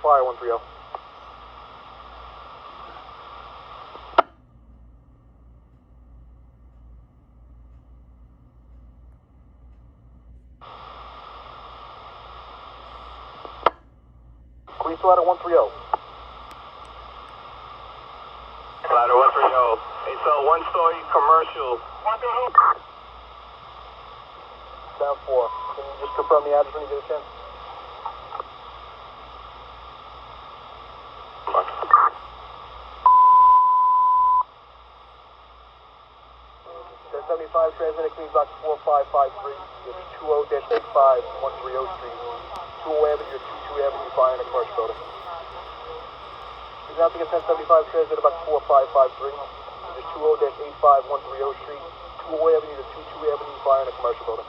fire 130. Queen ladder 130. Ladder 130. It's a one-story commercial. 7-4. Can you just confirm the address when you get a chance? 75 transmitted Queens Box 4553. It's 20-85 130 Street. 2 Avenue, 22 Avenue, fire in a commercial building. Please now get 1075 transmitted Box 4553. It's 20-85 130 Street. 2 Avenue to 22 Avenue, fire in a commercial building.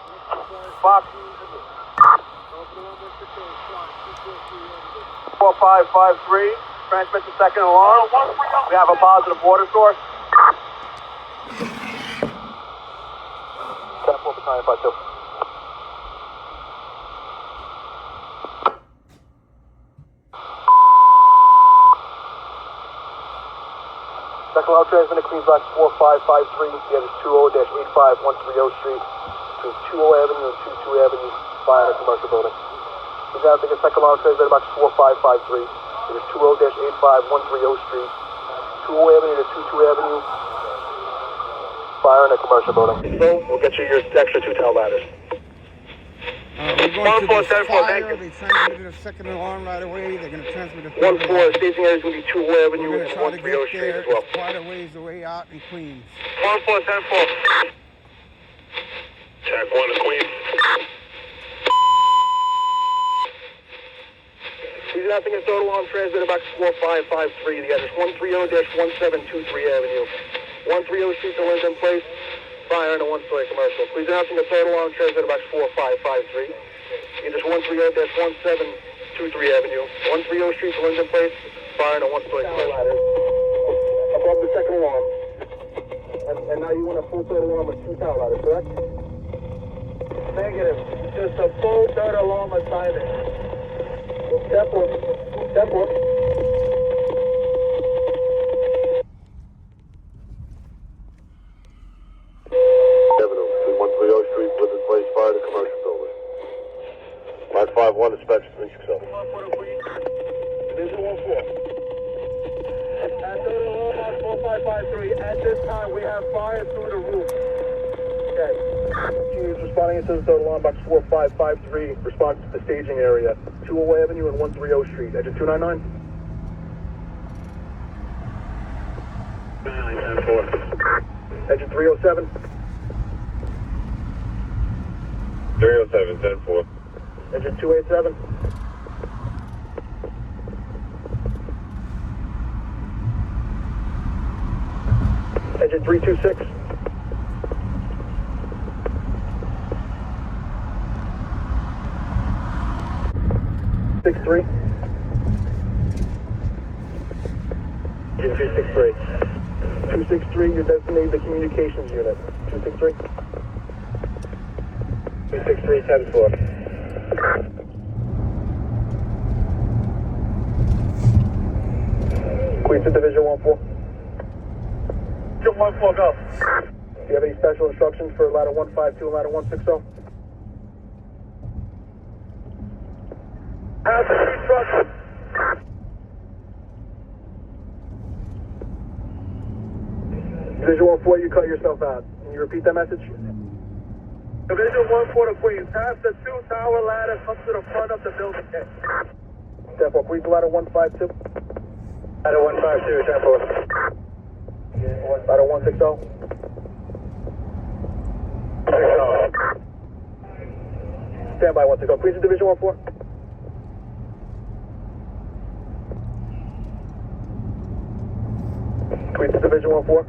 Fox. 4553. Transmit the second alarm. We have a positive water source. 10-4 battalion 52. Second alarm transmitted Queens Box 4553. Get is 20-85 130 Street. Between 20 Avenue and 22 Avenue, fire in a commercial building. Please now take a second alarm transmitted Box 4553. It is 20-85 130 Street. 20 Avenue to 22 Avenue, fire in a commercial building. We'll get you your extra 2 tail ladders. We're going to this fire. They transmitted a second alarm right away. They're going to transmit a third 1-4, staging area is going to be 2 Avenue We're and going to try to 130 get Street there. as well. It's quite a ways away out in Queens. 1-4, 10-4. Check 1 to Queens. Please announcing a third alarm transmitter box 4553. The address 130-1723 Avenue. 130 Street to Linden Place. Fire in a one-story commercial. Please announcing a third alarm transmitter box 4553. The address 130-1723 Avenue. 130 Street to Linden Place. Fire in a one-story commercial. Above the second alarm. And now you want a full third alarm with 2 tower ladders, correct? Negative. Just a full third alarm assignment. Step 1. Step 1. Avenue, 130 Street, Linden Place, fire to commercial building. Line 5-1, inspection 360. Division 1-4. At third alarm on 4553. At this time, we have fire through the roof. Okay. Teams responding to the third alarm box 4553. Response to the staging area. 2 Avenue and 130 Street. Exit 299. 10-4. Exit 307. 307, 10-4. Exit 287. Exit 326. Six three. Engine 263. 263, you're designated the communications unit. 263. 263, 10-4. Queens to Division 1-4. Division 1-4, go. Do you have any special instructions for ladder 152 and ladder 160? Have the instructions. Division 1-4, you cut yourself out. Can you repeat that message? Division 1-4 to Queens. Have the 2 tower ladders up to the front of the building. Step 4, Queens to ladder 152. Ladder 152, 10-4. Ladder 160. 6-0. Stand by 160. Queens to Division 1-4. Queens to Division 1-4.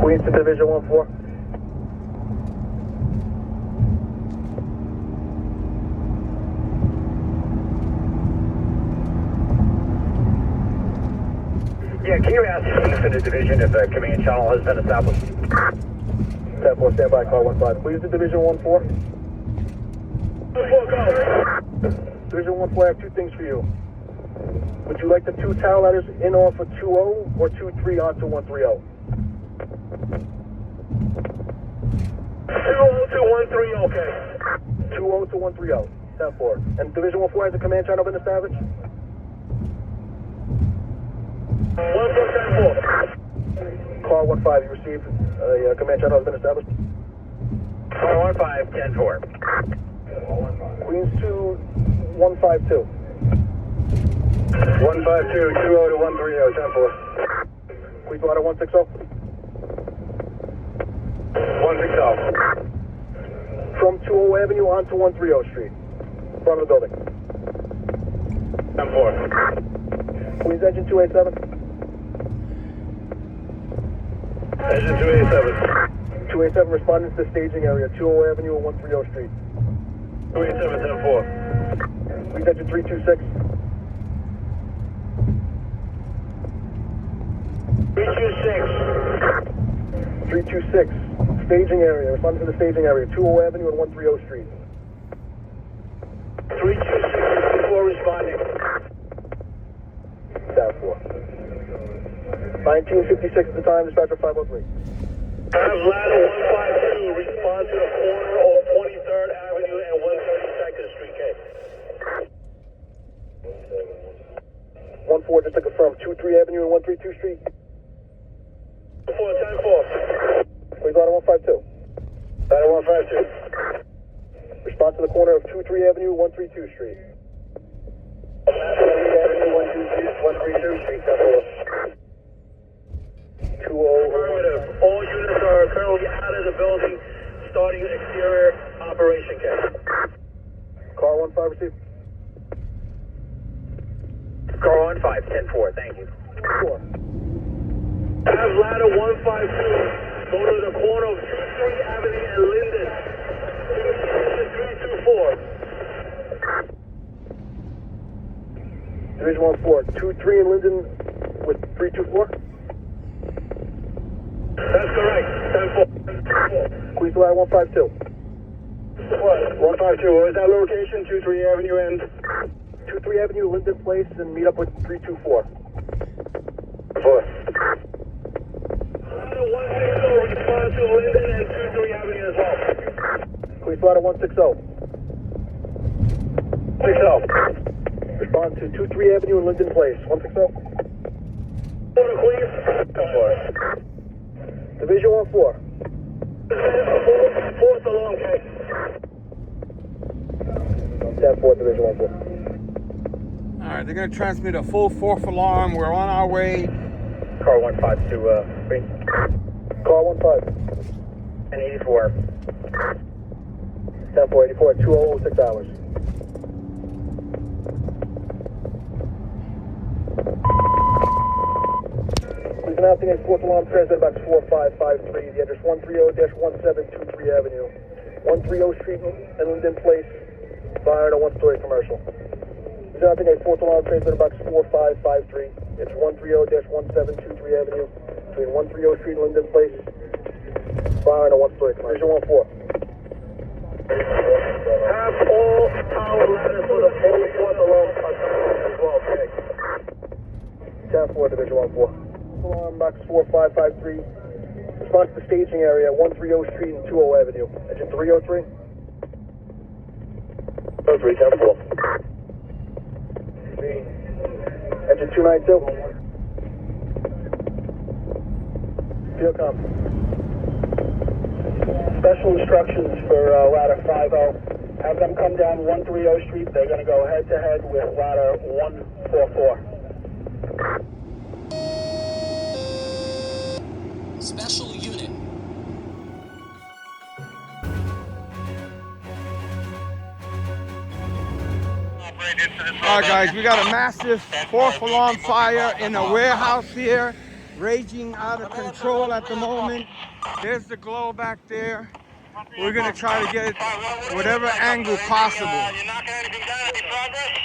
Queens to Division 1-4. Yeah, can you ask the chief in the division if a command channel has been established? 10-4, stand by, car 1-5. Please, the Division 1-4. 4, go. Division 1-4, I have two things for you. Would you like the two tower ladders in off of 2-0 or 2-3 onto 130? 2-0 to 1-3, okay. 2-0 to 130, 10-4. And Division 1-4 has a command channel been established? 1-4, 10-4. Car 1-5, you received a command channel has been established? Car 1-5, 10-4. Queens 2, 152. 152, 2-0 to 130, 10-4. Queens Ladder 160. 160. From 20 Avenue onto 130 Street. Front of the building. 10-4. Queens Engine 287. Engine 287. 287 responding to the staging area, 20 Avenue and 130 Street. 287, 10-4. Queens Engine 326. 326. Staging area, responding to the staging area, 20 Avenue and 130 Street. 326, 4 responding. Down 4. 1956 at the time, dispatcher 503. Have ladder 152, respond to the corner of 23rd Avenue and 132nd Street, K. 1-4, just to confirm, 23 Avenue and 132 Street. 4, 10-4. Please, ladder 152. Ladder 152. Respond to the corner of 23 Avenue, 132 Street. 23 Avenue, 132 Street, 10-4. 20. Affirmative. All units are currently out of the building, starting exterior operation, K. Car 1-5 received. Car 1-5, 10-4, thank you. 4. Have ladder 152, go to the corner of 23 Avenue and Linden. 324. Division 1-4, 2-3 in Linden with 324. That's correct, 10-4. Queens ladder 152. What? 152, what is that location? 23 Avenue and 23 Avenue, Linden Place, and meet up with 324. 4. Ladder 160, respond to Linden and 23 Avenue as well. Queens ladder 160. 60. Respond to 23 Avenue and Linden Place. 160. Order, please. 10-4. Division 1-4. Fourth along, K. 10-4, Division 1-4. All right, they're going to transmit a full fourth alarm. We're on our way. Car 1-5 to Green. Car 1-5. And 84. 10-4, 84, 2006 hours. We've been announcing a fourth alarm transmit box 4553, the address 130-1723 Avenue, 130 Street and Linden Place, firing a one-story commercial. We've been announcing a fourth alarm transmit box 4553, it's 130-1723 Avenue, between 130 Street and Linden Place, firing a one-story commercial. Division 1-4. Have all power ladders for the full fourth alarm as well, okay? 10-4, Division 1-4. Alarm box 4553. Response to the staging area, 130 Street and 20 Avenue. Engine 303. 03, 10-4. Engine 292. Field com. Special instructions for ladder 50. Have them come down 130 Street. They're going to go head-to-head with ladder 144. Special unit. All right, guys, we got a massive fourth alarm fire in a warehouse here, raging out of control at the moment. There's the glow back there. We're gonna try to get it whatever angle possible. You're not going to anything down. Any progress?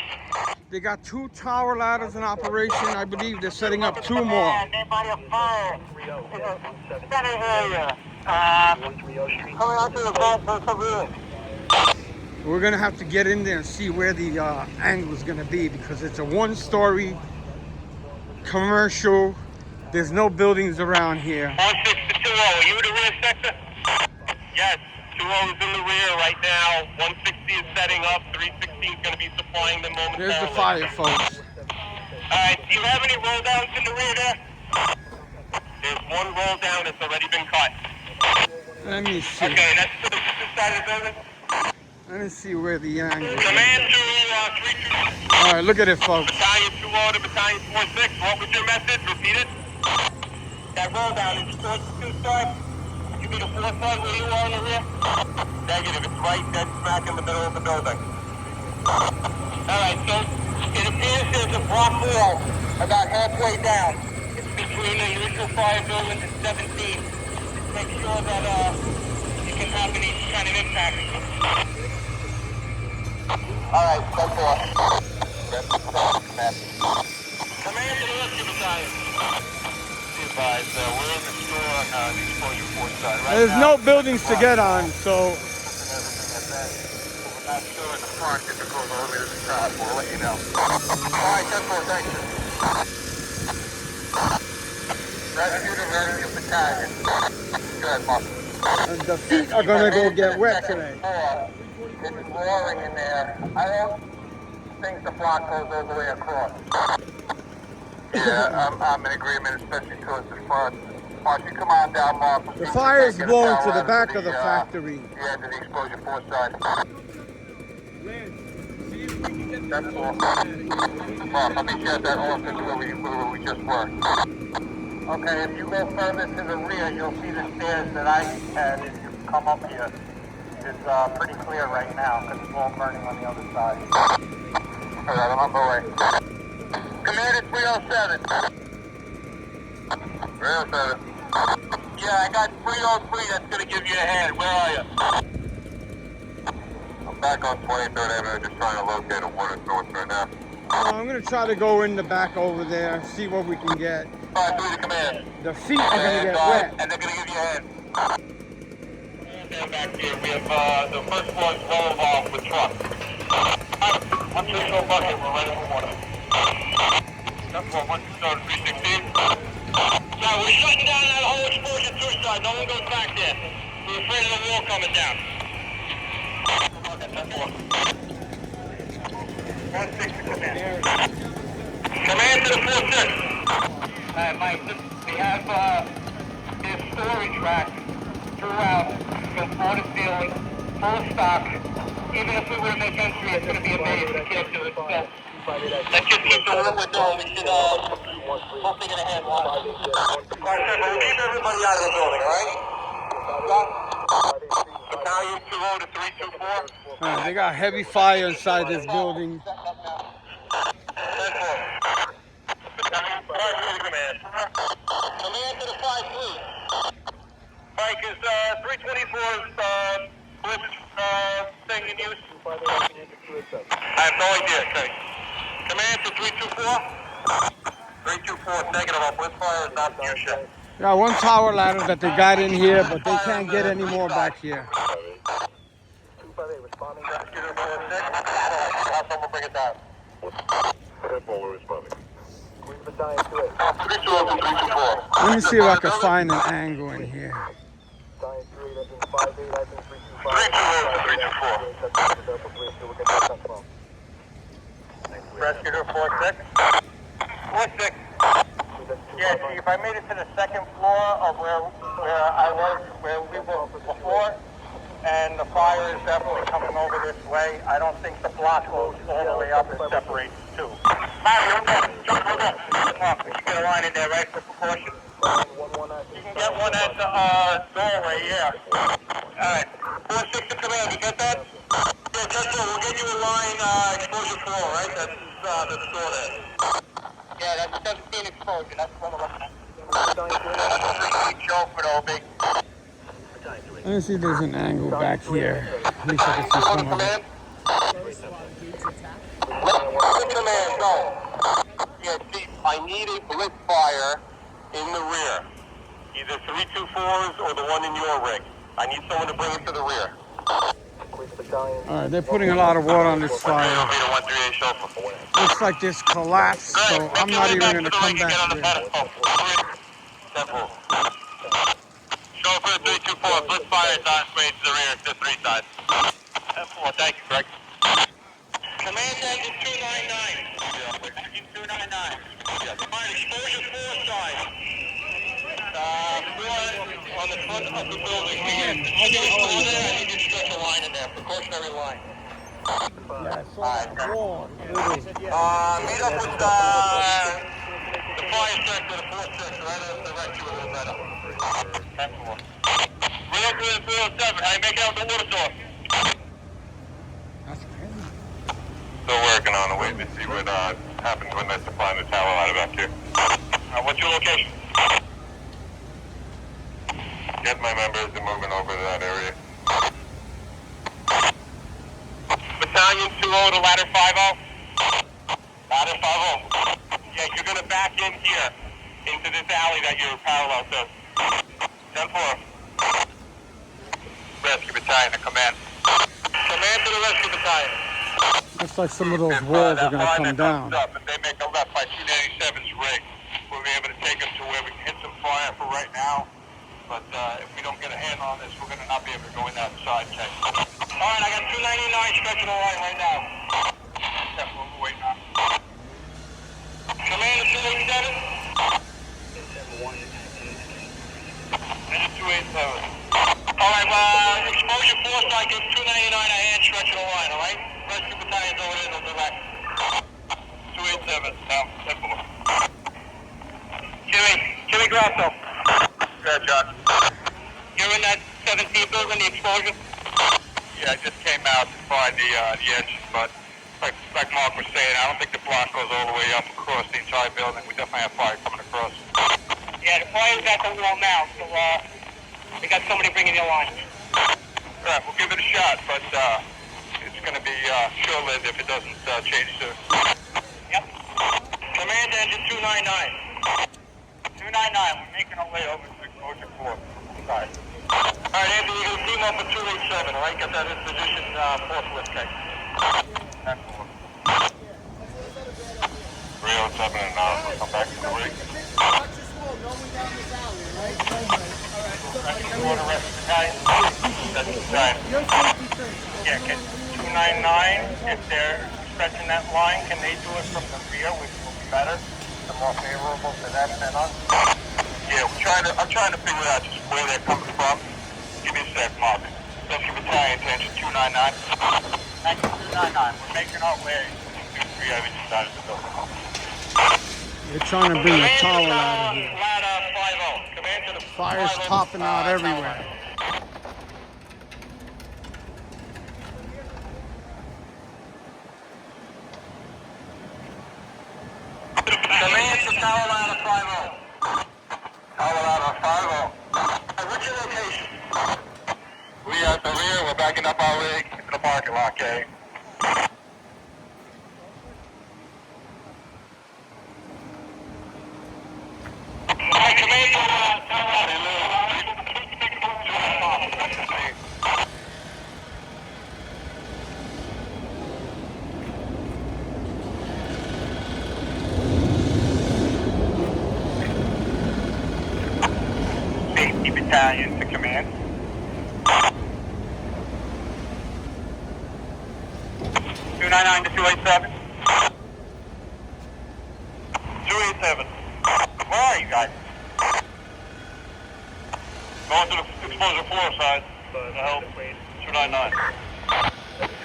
They got 2 tower ladders in operation. I believe they're setting up 2 more. Anybody a fire in the center area. Coming out to the back for some reason. We're gonna have to get in there and see where the angle is gonna be because it's a 1-story commercial. There's no buildings around here. 16 to 20, are you the rear sector? Yes, 20 is in the rear right now. 160 is setting up. 316 is going to be supplying them momentarily. There's the fire, folks. Alright, do you have any roll downs in the rear there? There's 1 roll down that's already been cut. Let me see. Okay, that's to the side of the building. Let me see where the angle is. Command to 326. All right, look at it, folks. Battalion 20 to Battalion 46. What was your message? Repeat it. That roll down is the 2 side. You mean the 4 side where you are in the rear? Negative. It's right dead smack in the middle of the building. Alright, so it appears there's a block wall about halfway down. It's between the usual fire building and 17. Just make sure that you can have any kind of impact. Alright, so far. Command to the rescue battalion. Be advised, we're in the store on the exposure 4 side. Right There's now, no buildings to get on, so we're not sure in the front if it goes all the way to the top. We'll let you know. Alright, 10-4, thank you. Rescue the rescue battalion. Go ahead, Mark. the feet are gonna go get wet today. It's roaring in there. I don't think the block goes all the way across. Yeah, I'm in agreement, especially towards the front. Mark, you come on down, Mark. The fire is blowing to the back of the factory. Yeah, to the exposure 4 side. That's all. Mark, let me check that office where we just were. Okay, if you go further to the rear, you'll see the stairs that I had as you come up here. It's pretty clear right now because it's all burning on the other side. Alright, I'm on my way. Commander 307. 307. Yeah, I got 303 that's going to give you a hand. Where are you? I'm back on 23rd Avenue, just trying to locate a water source right now. I'm gonna try to go in the back over there, see what we can get. 5-3 to command. The feet are gonna get wet. And they're going to give you a hand. And back here, we have the first floor is well involved with trucks. Once we show bucket, we're ready for water. That's what, once you start 316. Now, we're shutting down that whole exposure 2 side. No one goes back there. We're afraid of the wall coming down. Okay, that's all. 1-6 to command. Command to the 4-6. Mike, we have this storage rack throughout from floor to ceiling, full of stock. Even if we were to make entry, it's going to be a maze. We can't do it. So let's just keep doing what we're doing. We should hopefully get a hand on it. Alright, we'll keep everybody out of the building, alright? Battalion 20 to 324. They got heavy fire inside this building. Command to the 5-3. Mike, is 324's thing in use? I have no idea, okay. Command to 324? 324 negative, our blitz fire is not in use yet. Got 1 tower ladder that they got in here, but they can't get any more back here. 258 responding. Rescue to 4-6. Have someone bring it down. We're responding. Green Battalion 2-8. 324. Let me see if I can find an angle in here. Battalion 3, that's in 5-8, that's in 325. 324. Rescue to 4-6. 4-6. Yeah, see, if I made it to the 2nd floor of where we were before, and the fire is definitely coming over this way, I don't think the block goes all the way up and separates too. Mario, jump up. We should get a line in there, right, for precaution. You can get one at the doorway, yeah. Alright, 4-6 to command, you get that? Yeah, just so we'll get you a line, exposure 4, right? That's the store there. Yeah, that's 17 exposure, that's what we're looking at. That's a 3 joke for the big. Let me see if there's an angle back here. At least I can see some of it. Command, go. Yeah, Chief, I need a blitz fire in the rear. Either 324s or the one in your rig. I need someone to bring it to the rear. All right, they're putting a lot of water on this fire. Looks like this collapsed, so I'm not even going to come back there. Chauffeur 324, blitz fire is on its way to the rear, to 3 side. 10-4, thank you, Greg. Command engine 299. Engine 299. Alright, exposure 4 side. 4 on the front of the building. I need you to stretch a line in there, precautionary line. Yeah, I saw that wall. Meet up with the fire sector, the 4th sector, right on the right, you a little better. 10-4. Real good, 307. How you making out with the water source? That's crazy. Still working on it, waiting to see what happens when they're supplying the tower line back here. What's your location? Get my members and moving over to that area. Battalion 2-0 to ladder 5-0. Ladder 5-0. Yeah, you're going to back in here into this alley that you're parallel to. 10-4. Rescue Battalion to command. Command to the Rescue Battalion. Looks like some of those walls are going to come down. Up, if they make a left by 297's rig, we'll be able to take them to where we can hit some fire for right now. But if we don't get a handle on this, we're going to not be able to go in that side check. All right, I got 299 stretching the line right now. Yeah, we'll wait now. Command to 287. Engine 287. All right, exposure 4 side, give 299 a hand stretching the line, all right? Rescue battalion's over there, they'll direct. 287, down, 10-4. Jimmy Grasso. Yeah, John. You're in that 17th building, the explosion? Yeah, I just came out to find the edge, but like Mark was saying, I don't think the block goes all the way up across the entire building. We definitely have fire coming across. Yeah, the fire's at the wall now, so we got somebody bringing the line. All right, we'll give it a shot, but it's going to be short-lived if it doesn't change soon. Yep. Command engine 299. 299, we're making our way over to exposure 4. Sorry. All right, Andy, you're going to team up with 287, all right? Get that in position, forklift case. 10-4. 307 and we'll come back to the rig. Water rescue battalion. That's the time. Yeah, get 299. If they're stretching that line, can they do it from the rear, which will be better? The more favorable to them than us. Yeah, I'm trying to figure out just where they're coming from. Give me a sec, Mark. Rescue Battalion, attention 299. Thank you, 299. We're making our way to 3 on each side of the building. They're trying to bring the tower out of here. Ladder 5-0. Command to the Fire's popping out everywhere. Command to tower ladder 5-0. Tower ladder 5-0. What's your location? We are at the rear. We're backing up our rig into the parking lot, okay? Hi, command to tower ladder. Safety Battalion to command. 299 to 287. 287. Where are you guys? Going to the exposure 4 side. To help. 299.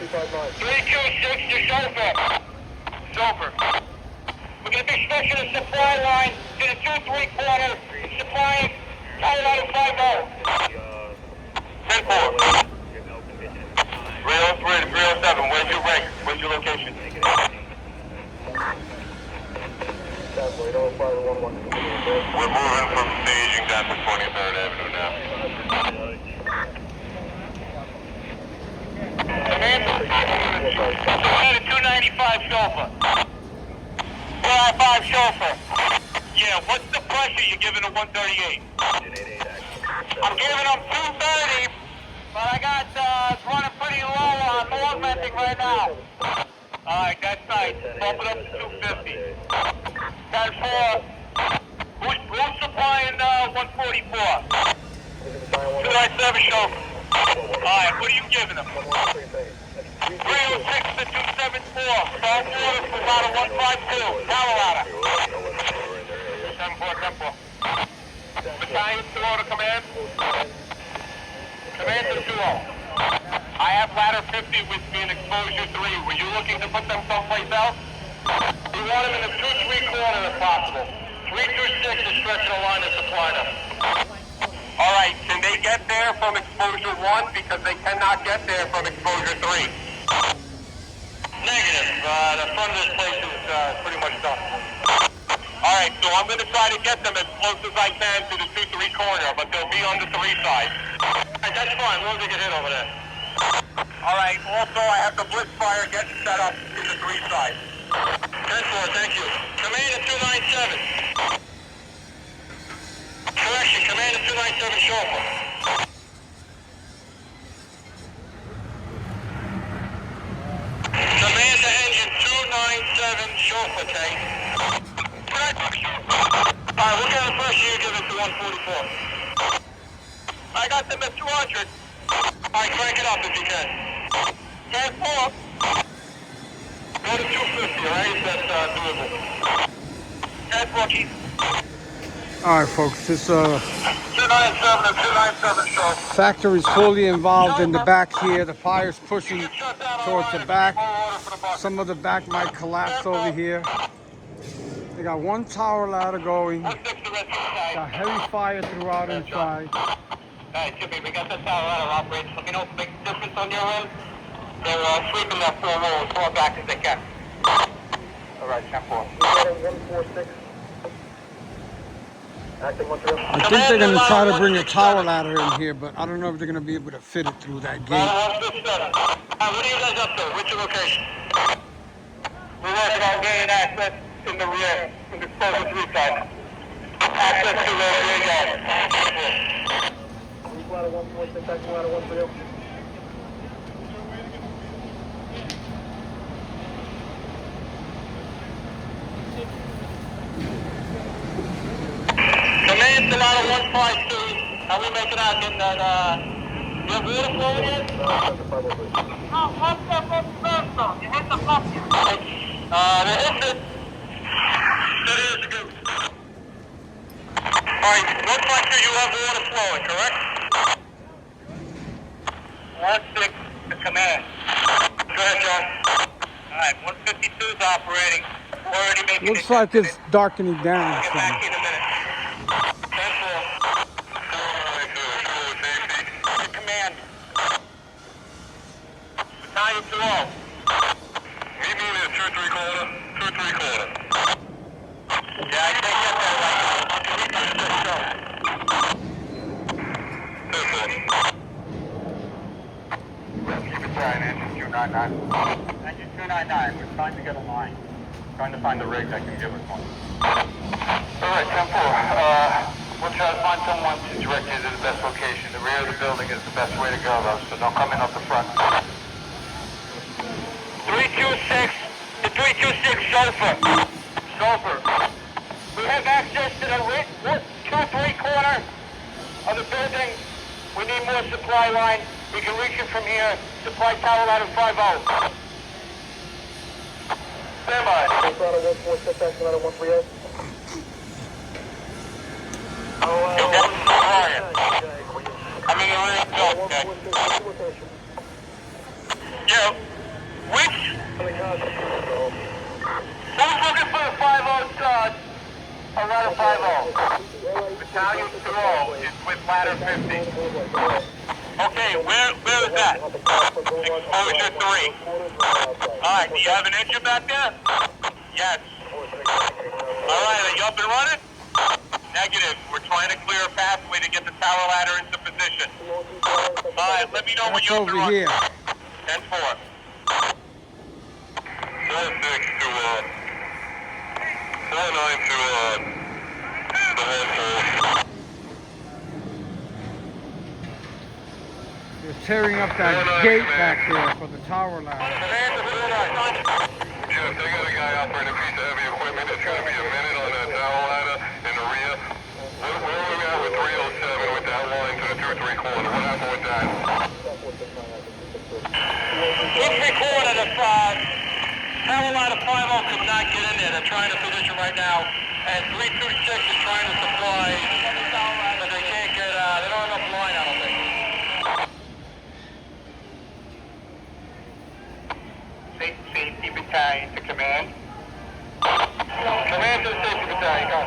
326 to chauffeur. Chauffeur. We're going to be stretching the supply line to the 2-3-quarter supplying tower ladder 5-0. 10-4. 303 to 307. Where's your rig? Where's your location? We're moving from staging down to 23rd Avenue now. Command 295 Sofa. 295 chauffeur. Yeah, what's the pressure you're giving to 138? I'm giving them 230, but I got it's running pretty low on augmenting right now. Alright, that's nice. Bump it up to 250. 10-4. Who's supplying 144? 297 chauffeur. Alright, what are you giving them? 306 to 274. Salt water for about a 152. Tower ladder. 10-4, 10-4. Battalion 2 to command. Command to 2-0. I have ladder 50 with me in exposure 3. Were you looking to put them someplace else? We want them in the 2-3 corner if possible. 326 is stretching a line of supply them. Alright, can they get there from exposure 1? Because they cannot get there from exposure 3. Negative. The front of this place is pretty much done. Alright, so I'm going to try to get them as close as I can to the 2-3 corner, but they'll be on the 3 side. Alright, that's fine. We'll get hit over there. Alright, also I have the blitz fire getting set up to the 3 side. 10-4, thank you. Command at 297. Correction, command at 297 chauffeur. Command to engine 297 chauffeur tank. Alright, what kind of pressure you giving to 144? I got them at 200. Alright, crank it up if you can. 10-4. Go to 250, alright? That's doable. 10-4, Keith. All right, folks, this 297 and 297 short. factory's fully involved in the back here. The fire's pushing towards the back. Some of the back might collapse over here. They got one tower ladder going. Got heavy fire throughout inside. Alright, Jimmy, we got the tower ladder operating. Let me know if it makes a difference on your end. They're sweeping that 4 wall as far back as they can. Alright, 10-4. I think they're going to try to bring a tower ladder in here, but I don't know if they're going to be able to fit it through that gate. What are you guys up to? What's your location? We're working on gaining access in the rear, in the exposure 3 side. Access to the rear yard. Ladder 146, action ladder 130. Command to ladder 152. How we making out in that, you have water flowing in? No, what's that You hit the pump. They hit it. That is good. Alright, 152, you have water flowing, correct? 16 to command. Go ahead, John. Alright, 152 is operating. We're already making Looks like it's darkening down. Get back in a minute. 10-4. Command. Battalion 2-0. Meet me in 2-3 corner. 2-3 corner. Yeah, I can't get that right now. 10-4. Keep it trying, engine 299. Engine 299, we're trying to get a line. Trying to find the rig that can give us one. Alright, 10-4. We'll try to find someone to direct you to the best location. The rear of the building is the best way to go, though, so don't come in off the front. 326 to 326 chauffeur. Chauffeur. We have access to the 2-3 corner of the building. We need more supply line. We can reach it from here. Supply tower ladder 50. Stand by. Ladder 146, action ladder 130. I'm in the rear build, okay. Yo, which? Who's looking for the 50 charge? A ladder 50. Battalion 2 is with ladder 50. Okay, where is that? Exposure 3. Alright, do you have an engine back there? Yes. Alright, are you up and running? Negative. We're trying to clear a pathway to get the tower ladder into position. Alright, let me know when you're up and running. 10-4. 4-6 to They're tearing up that gate back there for the tower ladder. Jeff, they got a guy operating a piece of heavy equipment. It's going to be a minute on that tower ladder in the rear. Where are we at with 307 with that line to the 2-3 corner? What happened with that? 2-3 corner, the tower ladder 50 could not get in there. They're trying to position right now. And 326 is trying to supply, but they can't get, they don't have enough line, I don't think. Safety battalion to command. Command to the safety battalion, go.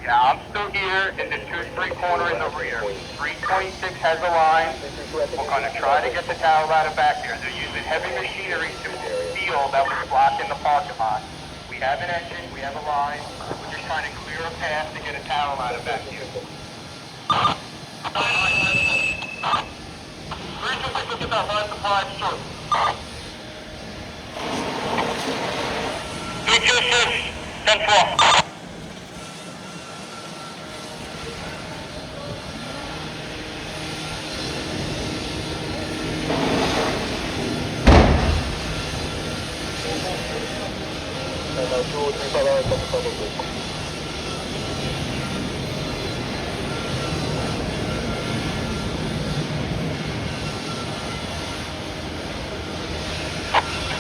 Yeah, I'm still here in the 2-3 corner in the rear. 326 has a line. We're going to try to get the tower ladder back here. They're using heavy machinery to seal that was blocking the parking lot. We have an engine, we have a line. We're just trying to clear a path to get a tower ladder back here. 326, look at that line supply short. 326, 10-4.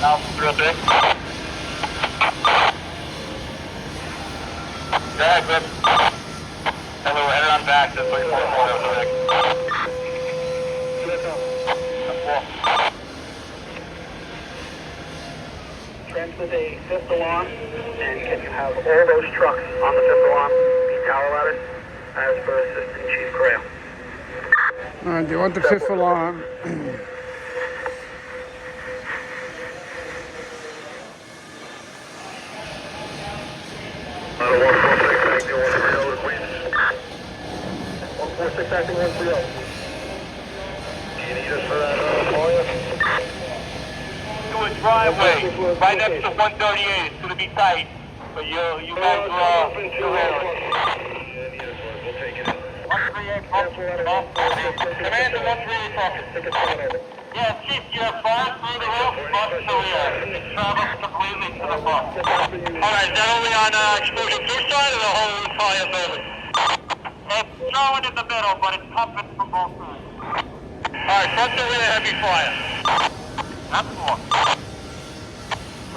Now, 306. Go ahead, Cliff. Hello, we're headed on back to 344. Transmit a fifth alarm, and can you have all those trucks on the fifth alarm be tower ladders as per Assistant Chief Crail? All right, they want the fifth alarm. Acting 130. Do you need us for that lawyer? To a driveway right next to 138. It's going to be tight, but you guys will handle it. We'll take it in. 138 Commander 138 talking. Yeah, Chief, you have fire through the roof, bus to the rear. It travels completely to the bus. Alright, is that only on explosion 2 side or the whole entire building? It's showing in the middle, but it's pumping from both sides. Alright, front to rear heavy fire. That's more.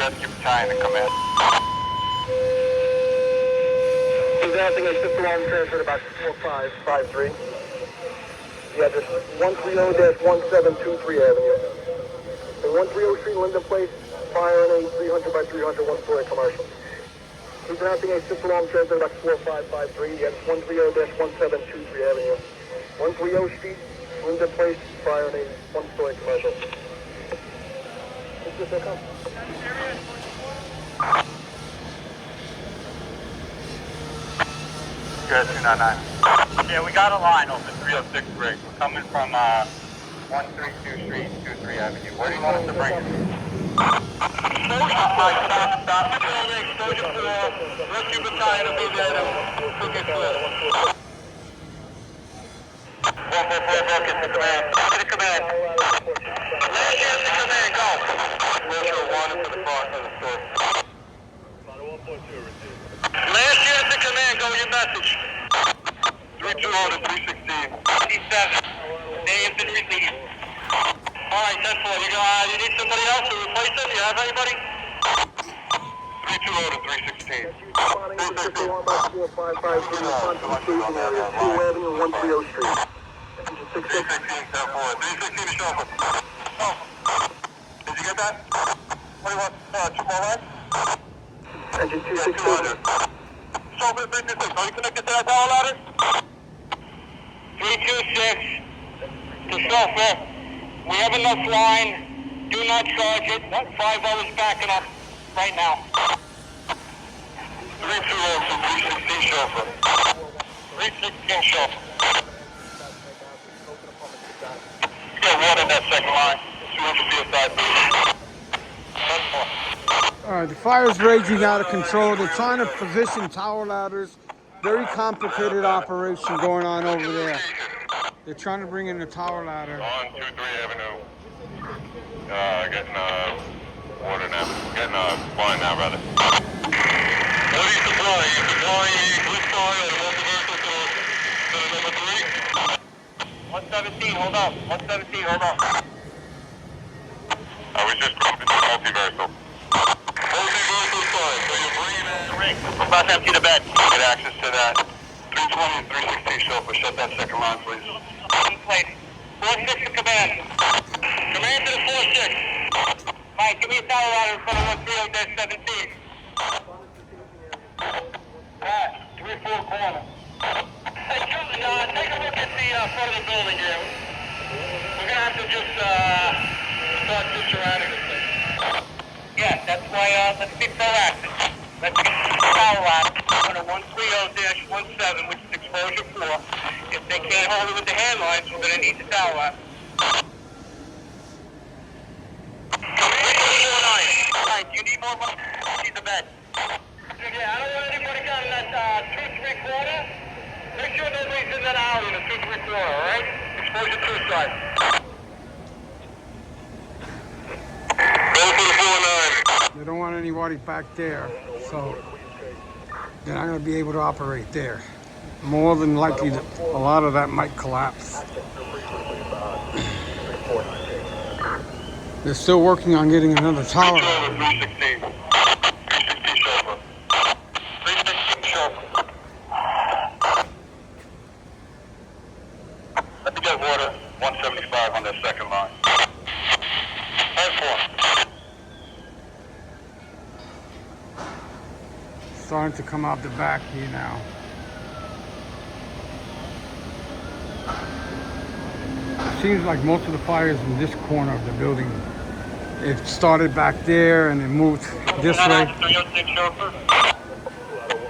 Rescue battalion to come in. He's acting as fifth alarm transferred about 4553. The address 130-1723 Avenue. The 130 Street, Linden Place, fire in a 300 by 300 one-story commercial. He's announcing a fifth alarm transfer about 4553. The address 130-1723 Avenue. 130 Street, Linden Place, fire in a one-story commercial. Let's get that come. Good, 299. Yeah, we got a line open, 306 Brig. We're coming from 132 Street, 23 Avenue. Where do you want us to bring it? Stop. Exposure 4. Rescue battalion will be there to get clear. 144 focus to command. To the command. Last year to command, go. Metro 1 to the front of the store. Last year to command, go with your message. 320 to 316. 57. They have been released. Alright, 10-4. You need somebody else to replace them? You have anybody? 320 to 316. 130 Street. 316 to Shelby. Oh. Did you get that? What do you want? 2 more lines? Engine 262. Shelby 326. Are you connected to that tower ladder? 326 to Sulphur. We have enough line. Do not charge it. 50 is backing up right now. 320 to 316 Sulphur. 316 Sulphur. Get water in that second line. 200 PSI. 10-4. All All right, the fire's raging out of control. They're trying to position tower ladders. Very complicated operation going on over there. They're trying to bring in the tower ladder. On 2-3 Avenue. Getting water now. Getting line now, rather. What are you supplying? You supplying which side or multiversal to the number 3? 117, hold up. 117, hold up. I was just pumping to multiversal. Multiversal side, so you're bringing in The ring. I'm about to empty the bed. get access to that. 320 and 316 chauffeur, shut that second line, please. In place. 4-6 to command. Command to the 4-6. Mike, give me a tower ladder in front of 130-17. 3-4 corner. Hey, Jordan, take a look at the front of the building here. We're gonna have to just start surrounding this thing. Yeah, that's why let's be proactive. Let's get the tower ladder on a 130-17, which is exposure 4. If they can't hold it with the hand lines, we're gonna need the tower ladder. Do you need more money? Need the bed. Yeah, I don't want anybody down in that 2-3 corner. Make sure nobody's in that alley in the 2-3 corner, alright? Exposure 2 side. Go for the 4-9. They don't want anybody back there, so they're not going to be able to operate there. More than likely, a lot of that might collapse. They're still working on getting another tower. 316. 316 chauffeur. 316 chauffeur. Let me get water. 175 on that second line. 10-4. Starting to come out the back here now. It seems like most of the fires in this corner of the building. It started back there and it moved this way. 306 chauffeur.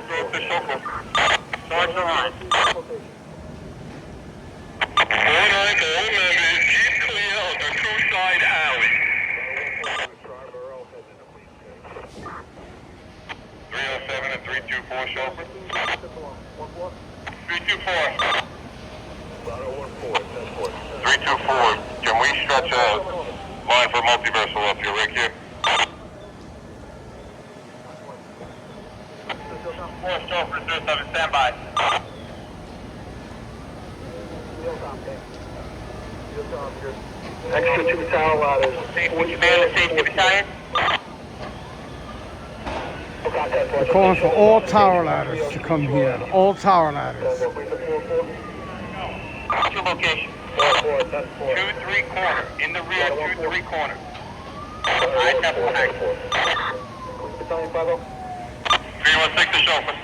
306 chauffeur. Start the line. 4-9 to all members. Keep clear of the two-side alley. 307 and 324 chauffeur. 324. 324. Can we stretch a line for multiversal up here, right here? 4 chauffeur 37, stand by. Extra 2 tower ladders. Would you man the safety battalion? They're calling for all tower ladders to come here. All tower ladders. 2 locations. 2-3 corner. In the rear, 2-3 corner. Alright, that's one. 316 to chauffeur.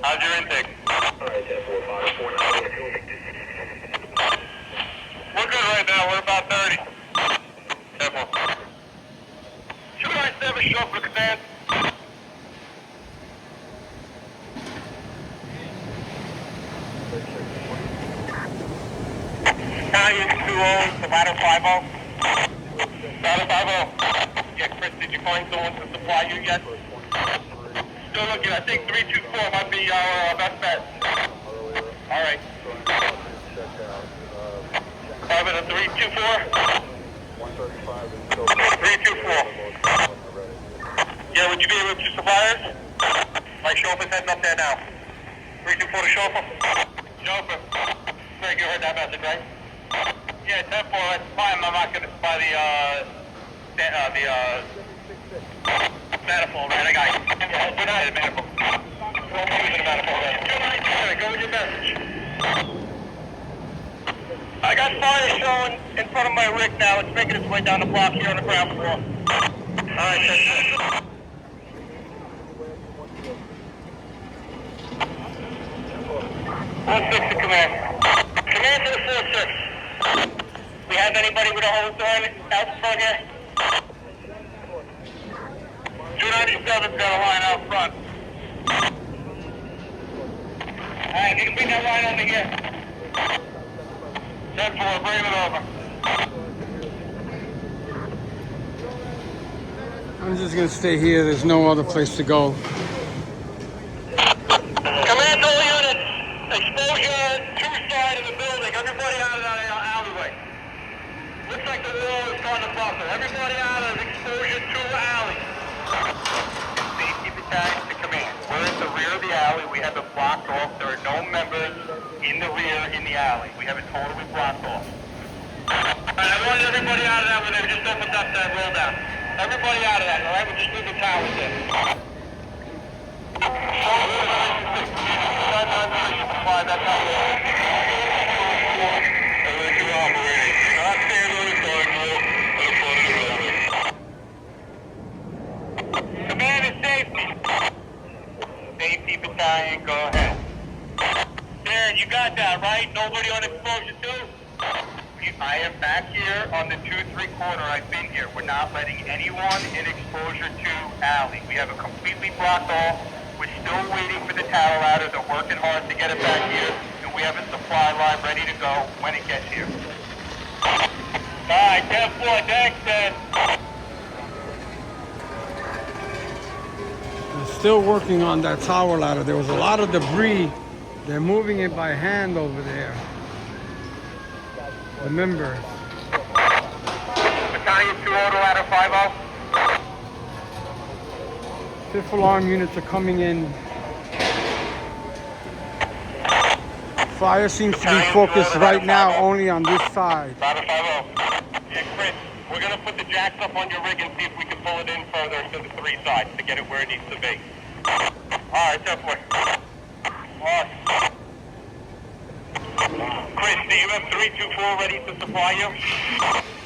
How's your intake? We're good right now. We're about 30. 10-4. 297 chauffeur command. Italian 2-0 to ladder 5-0. Ladder 5-0. Yeah, Chris, did you find someone to supply you yet? Still looking. I think 324 might be our best bet. Alright. Private at 324? 324. Yeah, would you be able to supply us? My chauffeur's heading up there now. 324 to chauffeur? Chauffeur. Greg, you heard that message, right? Yeah, 10-4, that's fine. I'm not going to supply the manifold, right? I got you. Yeah, we're not in the manifold. We're using the manifold, right? Go with your message. I got fire showing in front of my rig now. It's making its way down the block here on the ground floor. Alright, that's it. 4-6 to command. Command to the 4-6. We have anybody with a hose on out front here? 297's got a line out front. Alright, you can bring that line over here. 10-4, bring it over. I'm just gonna stay here. There's no other place to go. Command all units, exposure two side of the building. Everybody out of that alleyway. Looks like the wall is starting to buckle. Everybody out of exposure to alley. Safety battalion to command. We're at the rear of the alley. We have it blocked off. There are no members in the rear in the alley. We have it totally blocked off. Alright, I want everybody out of that when they just opened up that roll down. Everybody out of that, alright? We just need the towers in. Command is safety. Safety battalion, go ahead. Darren, you got that, right? Nobody on exposure 2? I am back here on the 2-3 corner. I've been here. We're not letting anyone in exposure 2 alley. We have it completely blocked off. We're still waiting for the tower ladder. They're working hard to get it back here. And we have a supply line ready to go when it gets here. Alright, 10-4, thanks, Dan. They're still working on that tower ladder. There was a lot of debris. They're moving it by hand over there. Remember. Battalion 2 auto ladder 5-0. Fifth alarm units are coming in. Fire seems to be focused right now only on this side. Ladder 5-0. Yeah, Chris, we're going to put the jacks up on your rig and see if we can pull it in further to the 3 sides to get it where it needs to be. Alright, 10-4. Alright. Chris, do you have 324 ready to supply you?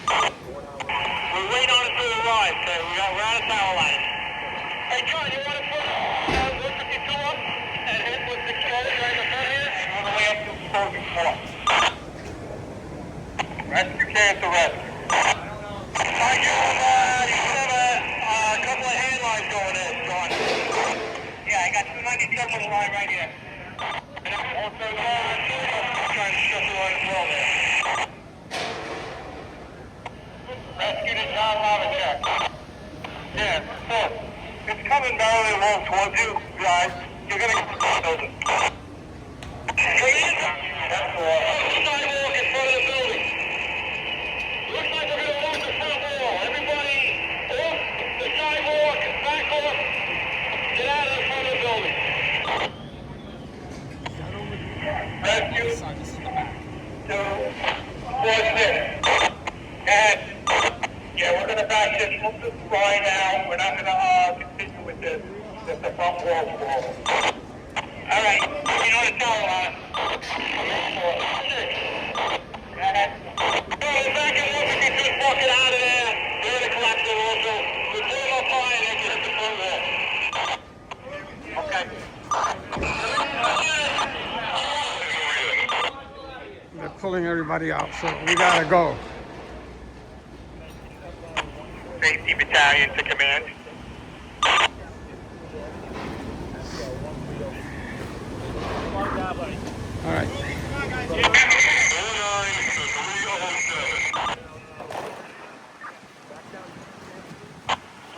We're waiting on it to arrive, okay? We're out of tower ladder. Hey, John, you want to put 152 up and hit with the exposure right in the front here? On the way up to exposure 4. Rescue can to rescue. Alright, you should have a couple of hand lines going in, John. Yeah, I got 297 on the line right here. And I'm also trying to shut the line as well there. Rescue to John Lavachek. Yeah, so it's coming barely along towards you guys. You're gonna get the building. That's the sidewalk in front of the building. Looks like we're gonna lose the front wall. Everybody off the sidewalk, back off. Get out of the front of the building. Rescue. 2, 4, 6. And yeah, we're gonna back this line now. We're not gonna continue with this. Just the front wall. All right, you know the tower line. 6. And back and forth, we can just walk it out of there. We're gonna collapse it also. We pull them up high and then get at the front wall. Okay. They're pulling everybody out, so we gotta go. Safety battalion to command. All right.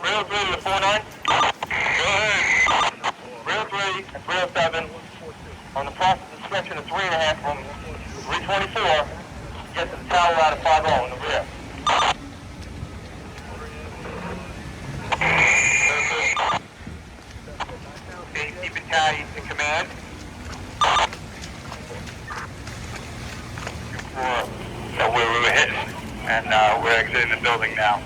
Rail 3 to 49. Go ahead. Rail 3 and rail 7 on the process of stretching a 3.5 from 324. Get to the tower out of 5-0 in the rear. Safety battalion to command. So we were hitting, and we're exiting the building now.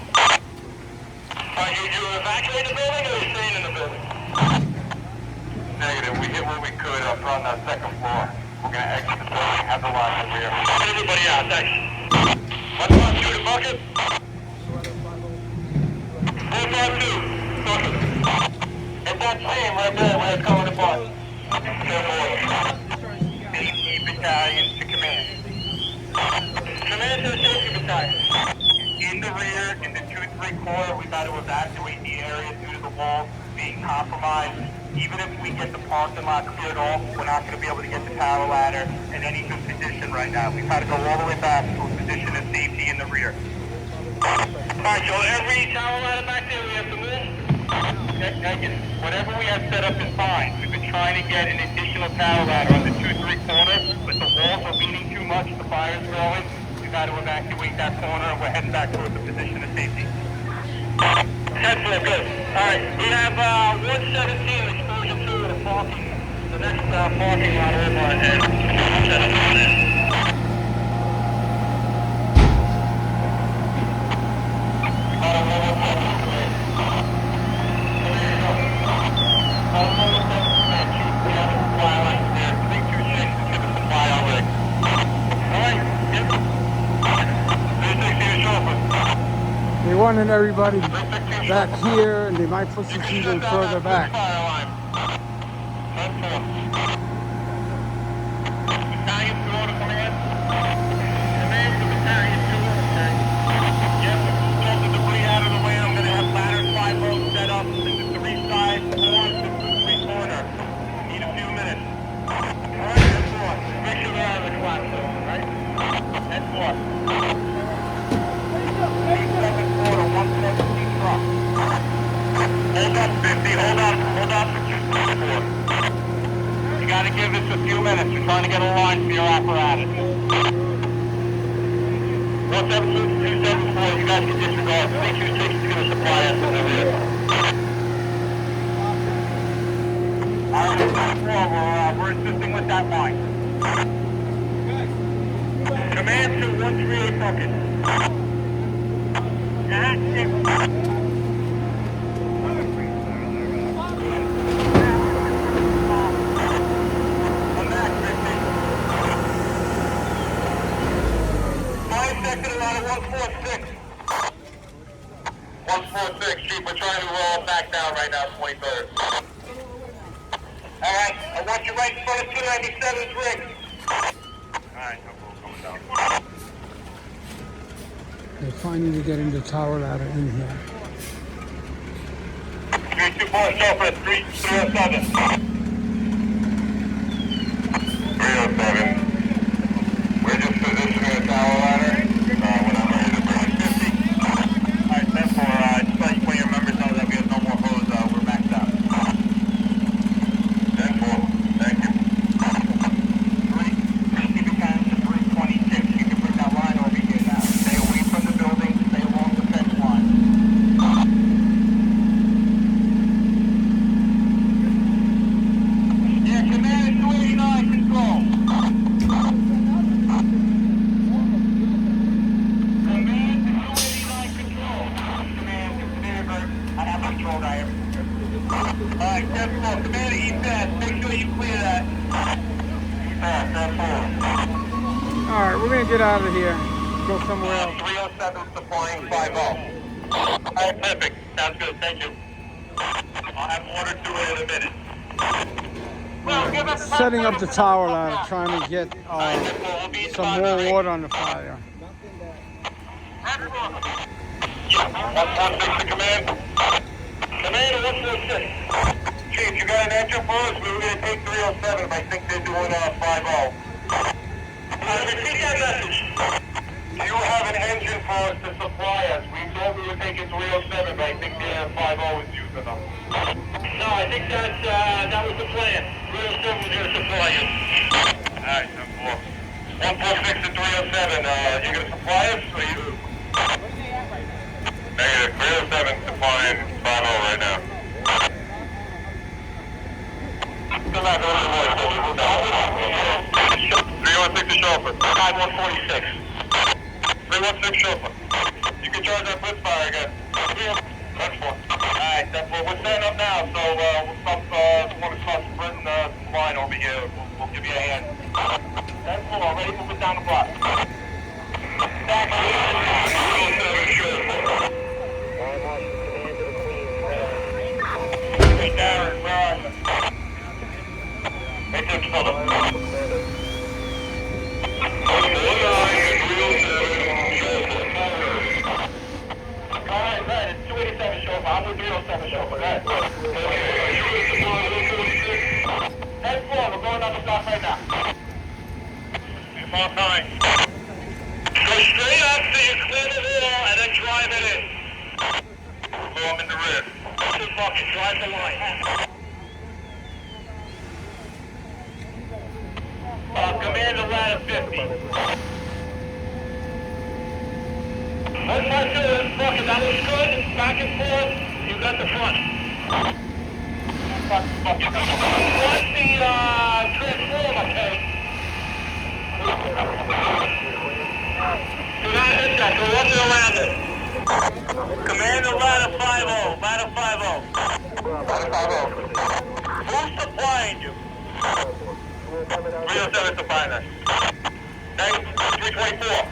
You evacuate the building, or you staying in the building? Negative. We hit what we could up on the second floor. We're going to exit the building, have the line in the rear. Get everybody out, thanks. 152 to bucket. 452. Bucket. It's that team right there where it's coming apart. Safety battalion to command. Command to the safety battalion. In the rear, in the 2-3 corner, we got to evacuate the area due to the wall being compromised. Even if we get the parking lot cleared off, we're not going to be able to get the tower ladder in any good position right now. We've got to go all the way back to a position of safety in the rear. Alright, so every tower ladder back there we have to move. Negative. Whatever we have set up is fine. We've been trying to get an additional tower ladder on the 2-3 corner, but the walls are leaning too much. The fire's growing. We've got to evacuate that corner, and we're heading back towards the position of safety. 10-4, good. All right, we have 117 exposure to the parking, the next parking lot over, and set up on there. They wanted everybody back here, and they might push us even further back. You gotta give this a few minutes. You're trying to get a line for your apparatus. 17274, you guys can disregard. 326 is gonna supply us with the rear. Alright, we're assisting with that line. Command to 138 bucket. Chief, we're trying to back down right now, 23rd. Alright, I want you right in front of 297's rig. Alright, no coming down. They're finally getting the tower ladder in here. 324, Chauffeur, 307. 307. We're just positioning a tower ladder. When I'm ready to bring it 50. Alright, 10-4, just let your members know that we have no more hose, we're backed up. 10-4. Thank you. 3, keep it down to 326. You can bring that line over here now. Stay away from the building, stay along the fence line. Yeah, command is 289, control. Alright, 10-4, command to E-Pass, make sure you clear that. E-Pass, 10-4. Alright, we're gonna get out of here. Go somewhere else. 307 supplying 5-0. Alright, perfect. Sounds good, thank you. I'll have order to it in a minute. Well, give us Setting up the tower ladder, trying to get some more water on the fire. 146 to command. Command 146. Chief, you got an engine for us? We were going to take 307, but I think they're doing 5-0. Repeat that message. Do you have an engine for us to supply us? We thought we were taking 307, but I think the 5-0 is using them. No, I think that was the plan. 307 was going to supply you. Alright, 146 to 307. You going to supply us, or you? Negative. 307 supplying 5-0 right now. 316 to chauffeur. 5146. 316 chauffeur. You can charge that blitz fire again. That's 4. Alright, we're setting up now, so we'll stop, want to start spreading the line over here. We'll give you a hand. That's 4, already moving down the block. Back to 307 chauffeur. Hey, Darren, where are you? Hey, Tim Spiller. Alright, right, it's 287 chauffeur. I'm with 307 chauffeur. Right. Head 4, we're going down the block right now. Small time. Go straight up so you clear the wall and then drive it in. Form in the rear. good bucket. Drive the line. Commander ladder 50. One by two, bucket. That looks good. Back and forth. You got the front. Watch the transformer, Kate. Do not hit that. Go under the ladder. Commander ladder 5-0. Ladder 5-0. Who's supplying you? 307 supplying us. 324.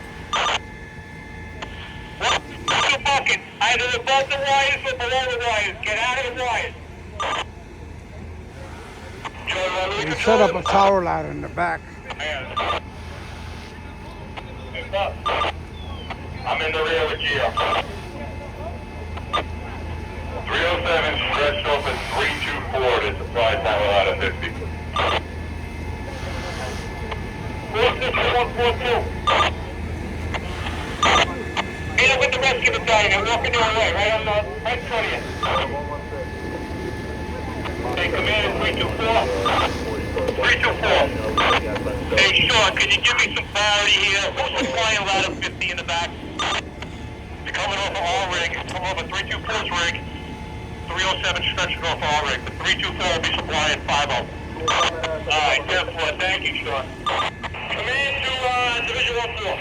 What's your bucket? Either above the wires or below the wires. Get out of the wires. We set up a tower ladder in the back. I'm in the rear with Gio. 307 stretched open 324 to supply tower ladder 50. 46142. Meet up with the rescue battalion. They're walking your way, right in front of you. Hey, Commander 324. 324. Hey, Sean, can you give me some clarity here? Who's supplying ladder 50 in the back? You're coming off of all rig. Come off of 324's rig. 307 stretching off all rig. The 324 will be supplying 5-0. Alright, 10-4. Thank you, Sean. Command to Division 1-4.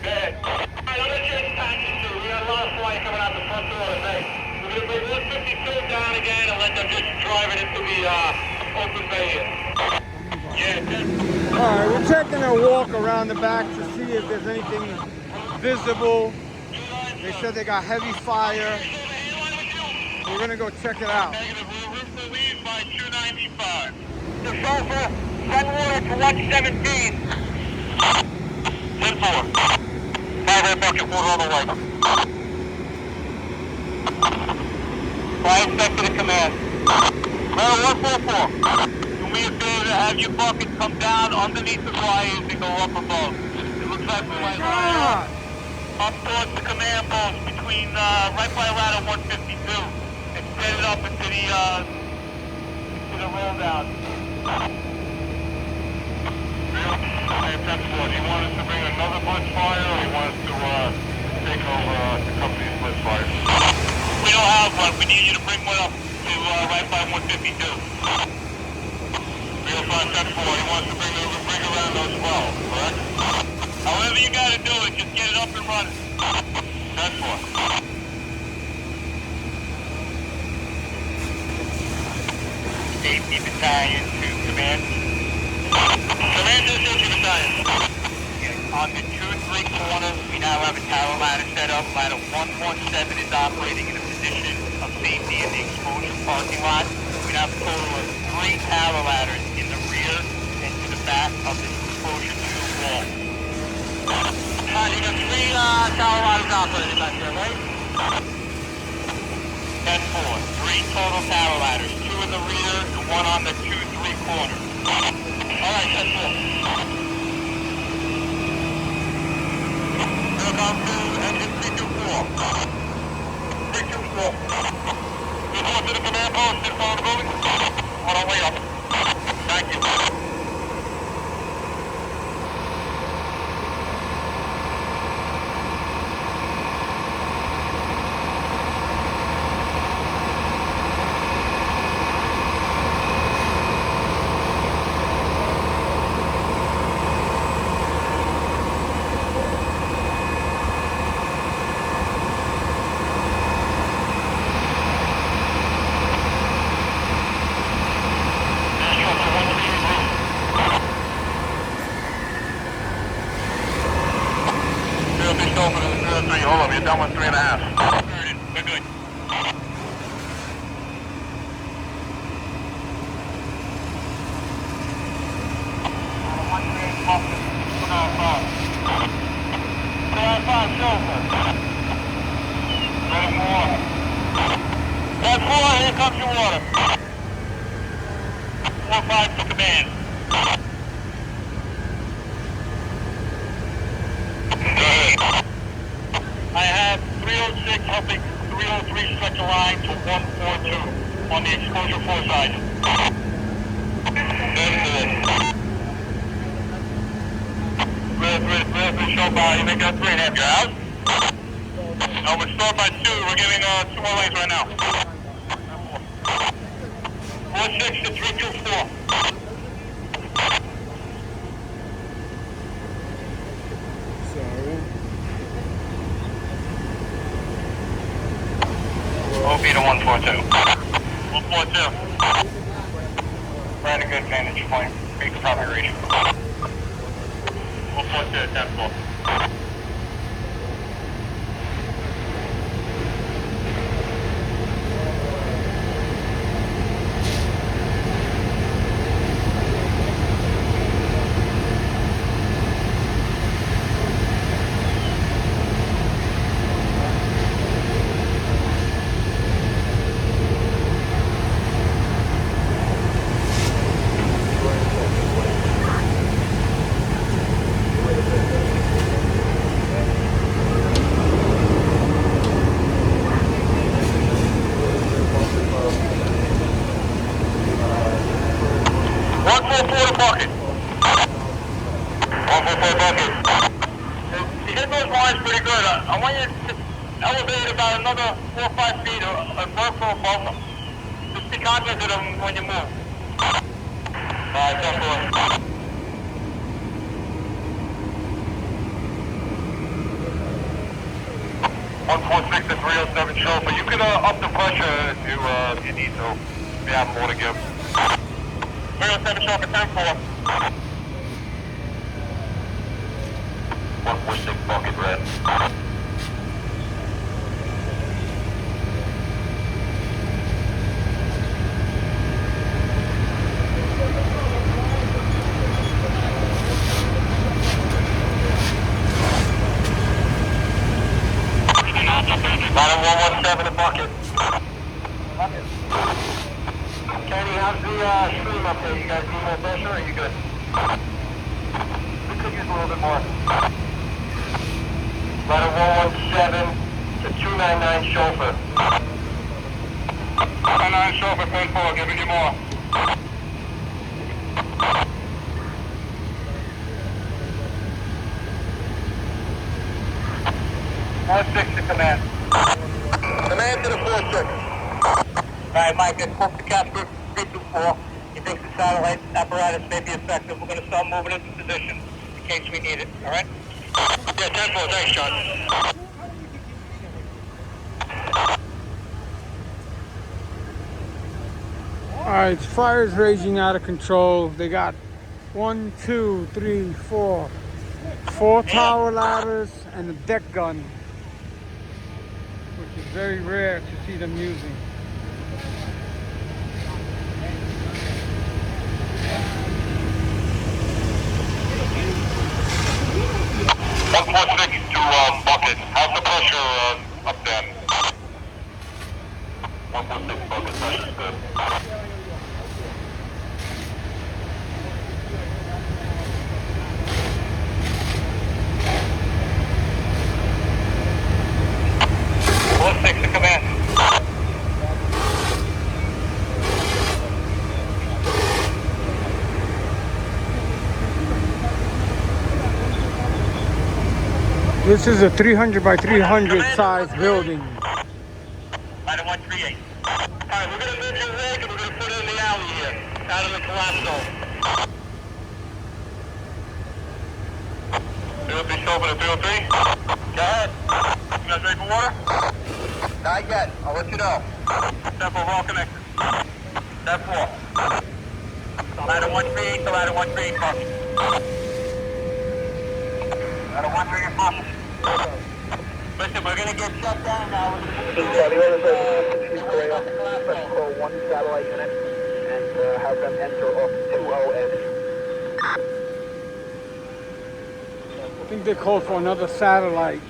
Good. Alright, I'm gonna change patches too. We got a lot of flying coming out the front door today. We're gonna bring 152 down again and let them just drive it into the open bay here. Yeah, All right, we're taking a walk around the back to see if there's anything visible. They said they got heavy fire. We're gonna go check it out. Negative. We'll leave by 295. The sulfur, send water to 117. 10-4. 5-8 bucket, water on the way. Fire inspector to command. Level 144. Do me a favor to have your bucket come down underneath the wires and go up above. It looks like we might line up towards the command post between right by ladder 152 and set it up into the roll down. Hey, 10-4, do you want us to bring another blitz fire or you want us to take over the company's blitz fire? We don't have one. We need you to bring one up to right by 152. 305 10-4, you want us to bring around those 12, correct? However you gotta do it, just get it up and running. 10-4. Safety battalion to command. Command to the safety battalion. On the 2-3 corners, we now have a tower ladder set up. Ladder 117 is operating in a position of safety in the exposure parking lot. We now have a total of 3 tower ladders in the rear and to the back of this exposure 2 wall. You got 3 tower ladders operating back there, right? 10-4. 3 total tower ladders. 2 in the rear and 1 on the 2-3 corner. Alright, 10-4. Welcome to engine 324. 324. Report to the command post in front of the building. On our way up. Thank you. Hold on, you're down with 3.5. We're good. That's 4, here comes your water. 4-5 to command. I have 306 helping 303 line to 142 on the exposure 4 side. Red, show by, you make that 3.5, you're out? No, we're stored by 2, we're giving 2 more lanes right now. 46 to 324. OP to 142. 142. We're at a good vantage point. We can probably reach. 142, 10-4. I want you to elevate about another 4 or 5 feet or work for above them. Just be cognizant of them when you move. Alright, 10-4. 146 to 307 chauffeur. You can up the pressure if you need to. If you have more to give. 307 chauffeur, 10-4. 146 bucket red. Bottom 117 a bucket. Kenny, how's the stream up there? You guys need more pressure or are you good? We could use a little bit more. Bottom 117 to 299 chauffeur. 299 chauffeur, 10-4, giving you more. 4-6 to command. Command to the 4-6. Alright, Mike, I spoke to Casper 324. He thinks the satellite apparatus may be effective. We're going to start moving into position in case we need it, alright? Yeah, 10-4, thanks, John. Alright, fire's raging out of control. They got 1, 2, 3, 4 tower ladders and a deck gun, which is very rare to see them using. To bucket. How's the pressure up there? 146 bucket pressure is good. Six to command. This is a 300 by 300 size building. Item 138. Alright, we're going to move your rig and we're going to put it in the alley here, out of the collapse zone. 303 chauffeur to 303. Go ahead. You guys ready for water? Not yet. I'll let you know. Step 4, we're all connected. Step 4. Ladder 138 to ladder 138 bucket. Ladder 138 bucket. Listen, we're going to get shut down now. The orders are call 1 satellite unit and have them enter off 20S. I think they called for another satellite.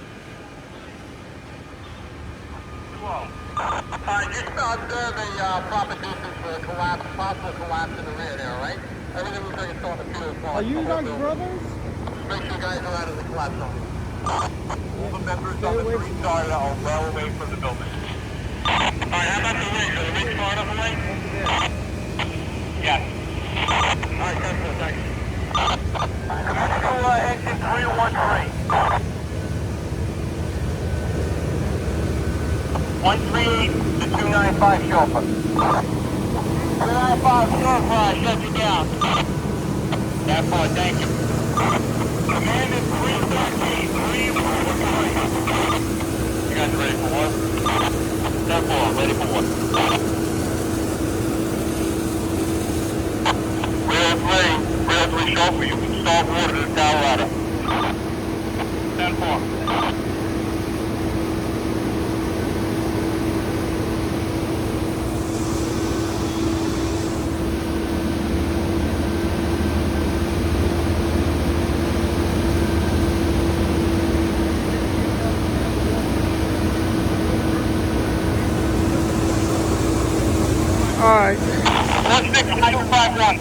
Just observe a proper distance for a collapse, possible collapse in the rear there, alright? Everything looks like it's on the field. Are you guys brothers? Make sure you guys are out of the collapse zone. All the members on the 3 side are well away from the building. Alright, how about the rig? Are the rigs far enough away? Yes. Alright, 10-4, thanks. Let's go exit 313. 138 to 295 chauffeur. 295 chauffeur, shut you down. That far, thank you. Commander 313, 313. You guys ready for what? 10-4, ready for what? Rear 3 chauffeur, you can start water to the tower ladder. 10-4. All right. 16251.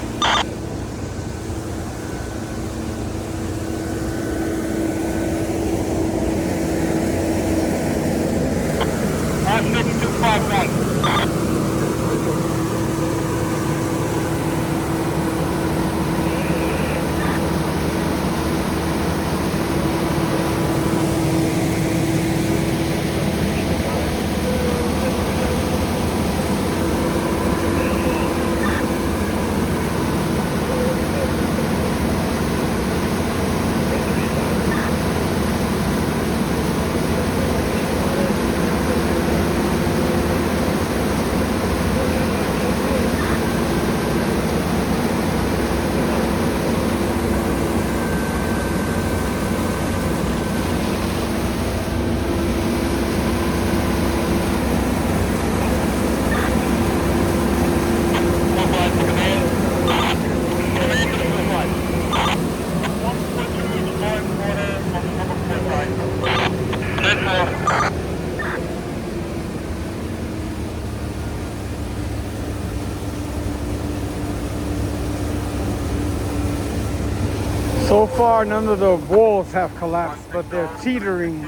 So far, none of the walls have collapsed, but they're teetering.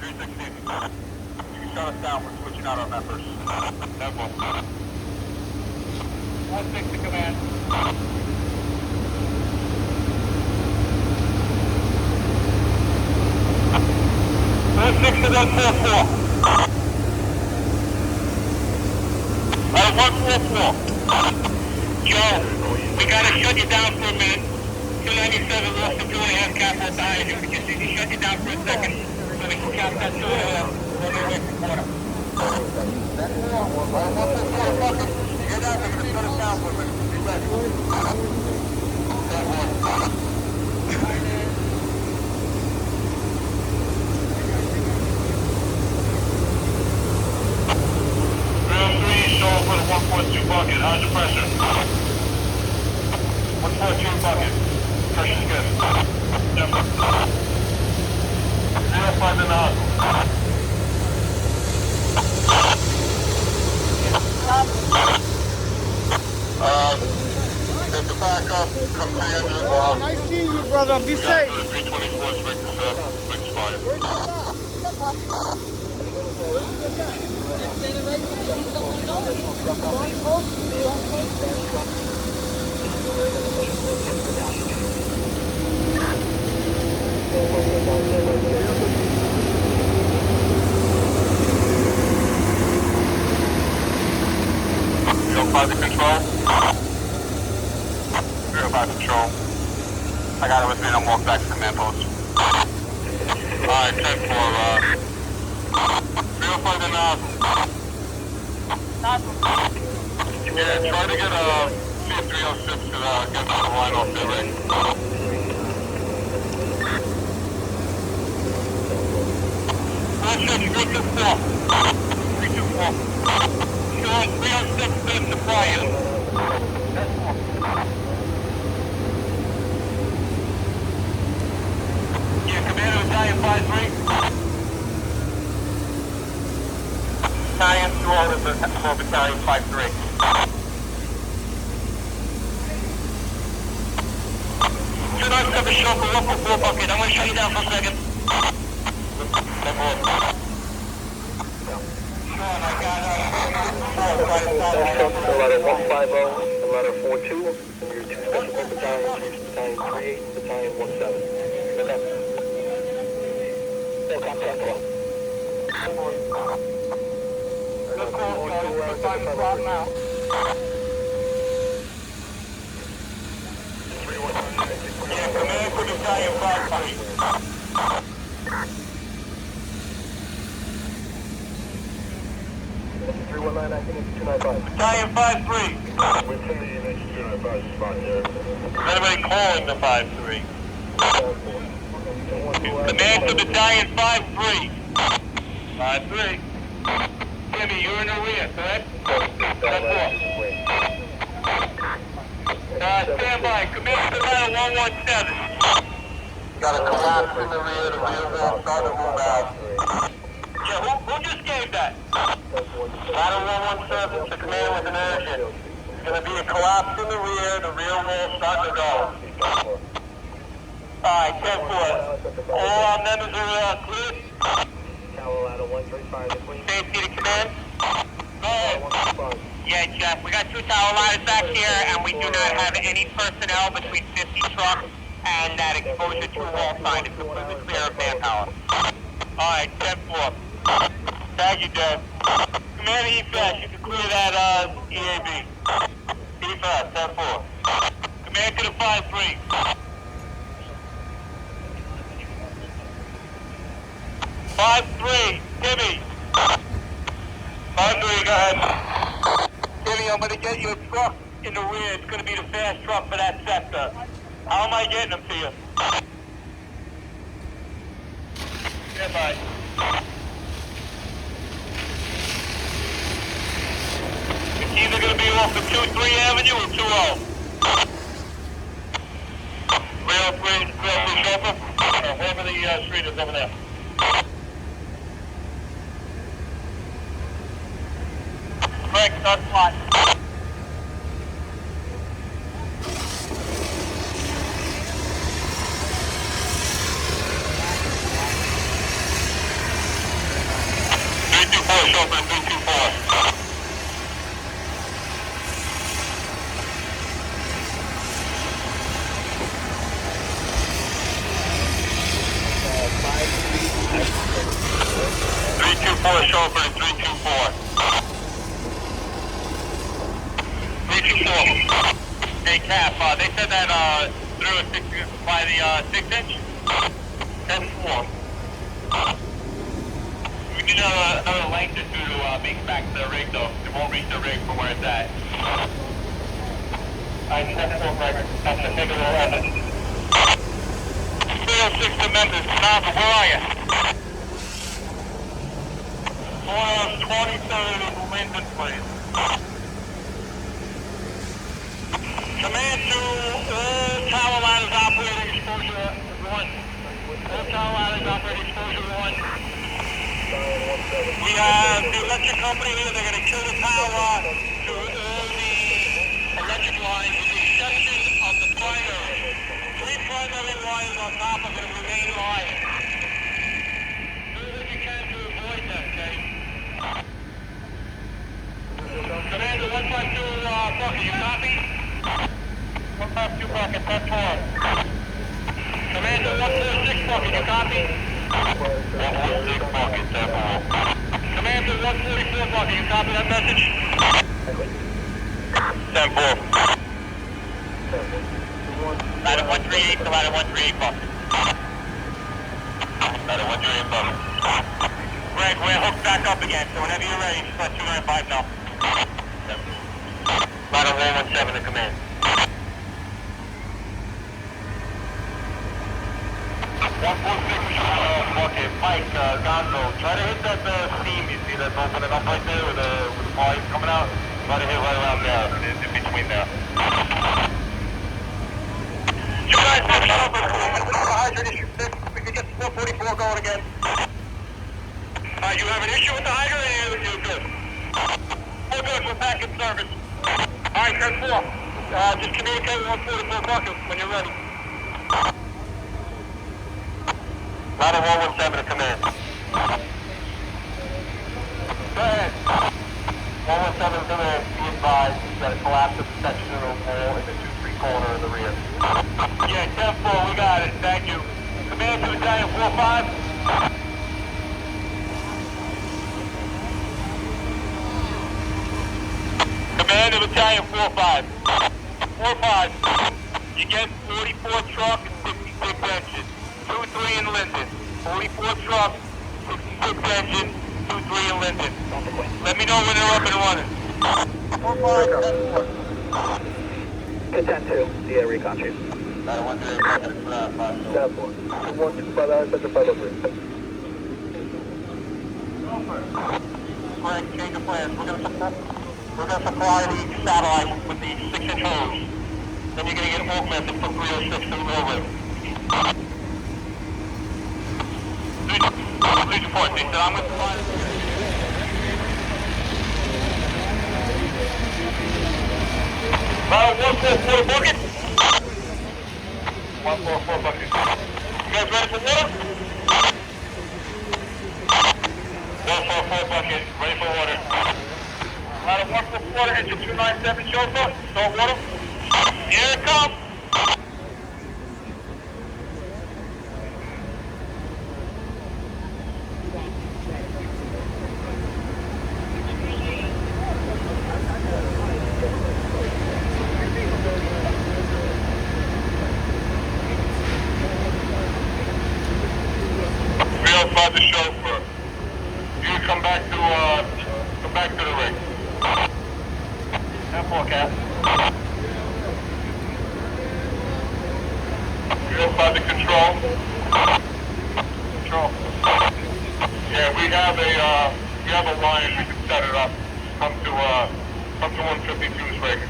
316. You can shut us down. We're switching out our members. 10-4. 160 command. 160 to 4-4. 144. Joe, we gotta shut you down for a minute. 297 lost the 2.5 cap on the hydrogen. We just need to shut you down for a second so we can cap that 2.5 on the way from water. Get out, we're gonna shut us down for a minute. Be ready. Stall for the 1.2 bucket. How's the pressure? 1.2 bucket. Pressure's good. Never. 0.5 in the hospital. Get the back up. Come to the end of the wall. Nice seeing you, brother. Be safe. 324 Springs fire. By the control. 305 control. I got it with me. I'm walking back to command post. Alright, 10-4. 305 and yeah, try to get C306 to get the line off their ring. 324. 324. Sean, 306 to supply you. Yeah, Commander Battalion 5-3. Battalion 2 orders for Battalion 5-3. Should I step a shot for 144 bucket? I'm going to shut you down for a second. Sean, I got Ladder 150 and ladder 42, and your 2 special corps battalion chiefs, battalion 38, battalion 17. No contact well. Good call, Charlie. Time to drop now. Yeah, command for battalion 53. 319, I think it's 295. Battalion 53. We're sending you next 295 spot there. Is anybody calling the 5-3? Command to battalion 53. 53. Timmy, you're in the rear, correct? Stand by. Command to ladder 117. Got a collapse in the rear. The rear wall starting to move out. Yeah, who just gave that? Ladder 117 to command with an urgent. There's going to be a collapse in the rear wall starting to go. Alright, 10-4. All our members are cleared. Ladder 135, the Queen. Safety to command. Go ahead. Yeah, Jeff, we got 2 tower ladders back here, and we do not have any personnel between 50 trucks and that exposure to wall sign. It's completely clear of manpower. Alright, 10-4. Tag you, Dad. Command E-Fast, you can clear that EAB. E-Fast, 10-4. Command to the 5-3. 5-3, Timmy. 5-3, go ahead. Timmy, I'm gonna get you a truck in the rear. It's gonna be the fast truck for that sector. How am I getting them to you? Stand by. It's either gonna be off of 2-3 Avenue or 2-0. 303 chauffeur. Whoever the street is over there. Greg, start slot. Chauffeur, 324. Chauffeur, 324. 324. Hey, Cap, they said that through a 6 by the 6-inch. 10-4. We need another length or two to make it back to the rig, though. It won't reach the rig from where it's at. Alright, 10-4, Gregor. That's the bigger one. 306 to Memphis. Nava, where are you? 23rd of Linden, please. Command to all tower ladders operating exposure 1. All tower ladders operating exposure 1. We have the electric company here. They're going to kill the power to all the electric lines with the exception of the primary. 3 primary wires on top of it remain lying. Do what you can to avoid that, okay? Commander 152 Bucket, you copy? 152 Bucket, that's 4. Commander 146 Bucket, you copy? 146 Bucket, that's 4. Commander 144 Bucket, you copy that message? 10-4. Ladder 138 to ladder 138 Bucket. Ladder 138 Bucket. Greg, we're hooked back up again, so whenever you're ready, just let 295 know. Ladder 117 to command. 146 Bucket, Mike, Gonzo, try to hit that seam, you see that's opening up right there with the volume coming out? Try to hit right around there, in between there. You guys have shut up with the hydrant issue fixed. We can get 444 going again. You have an issue with the hydrant or you're good? We're good, we're back in service. Alright, 10-4. Just communicate with 144 Bucket when you're ready. Ladder 117 to command. Go ahead. 117 go the section of the wall in the 2-3 corner in the rear. Yeah, 10-4, we got it. Thank you. Command to Battalion 4-5. Command to Battalion 4-5. 4-5. You get 44 truck and 66 engine. 2-3 in Linden. 44 truck, 66 engine, 2-3 in Linden. Let me know when they're up and running. 4-5, 10-4. 10-2, the recon chief. 9-1-3, 5. 10-4. 125 hours, Center 503. Greg, change of plans. We're gonna supply the satellite with the 6-inch hose. Then you're gonna get augmented from 306 to the railroad. Please report, they said I'm with the fire. Well, 144 bucket. 144 bucket. You guys ready for water? 144 bucket, ready for water. Ladder 144, engine 297 chauffeur, salt water. Here it comes. By the chauffeur. You come back to the rig. 10-4, Cap. You're by the control. Control. Yeah, we have a line. We can set it up. Come to 152's rig.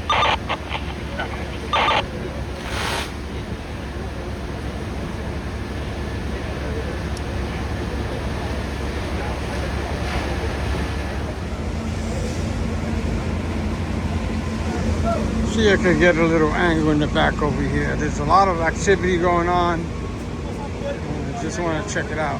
See, I could get a little angle in the back over here. There's a lot of activity going on. I just want to check it out.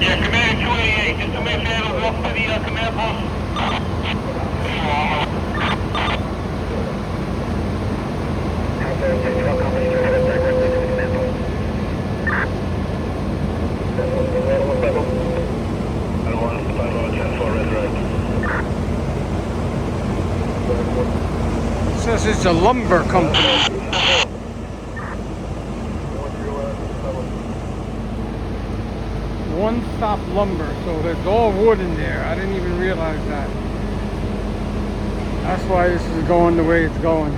Yeah, Command 288, just to make sure it'll walk to the command post. It says it's a lumber company. One Stop Lumber, so there's all wood in there. I didn't even realize that. That's why this is going the way it's going.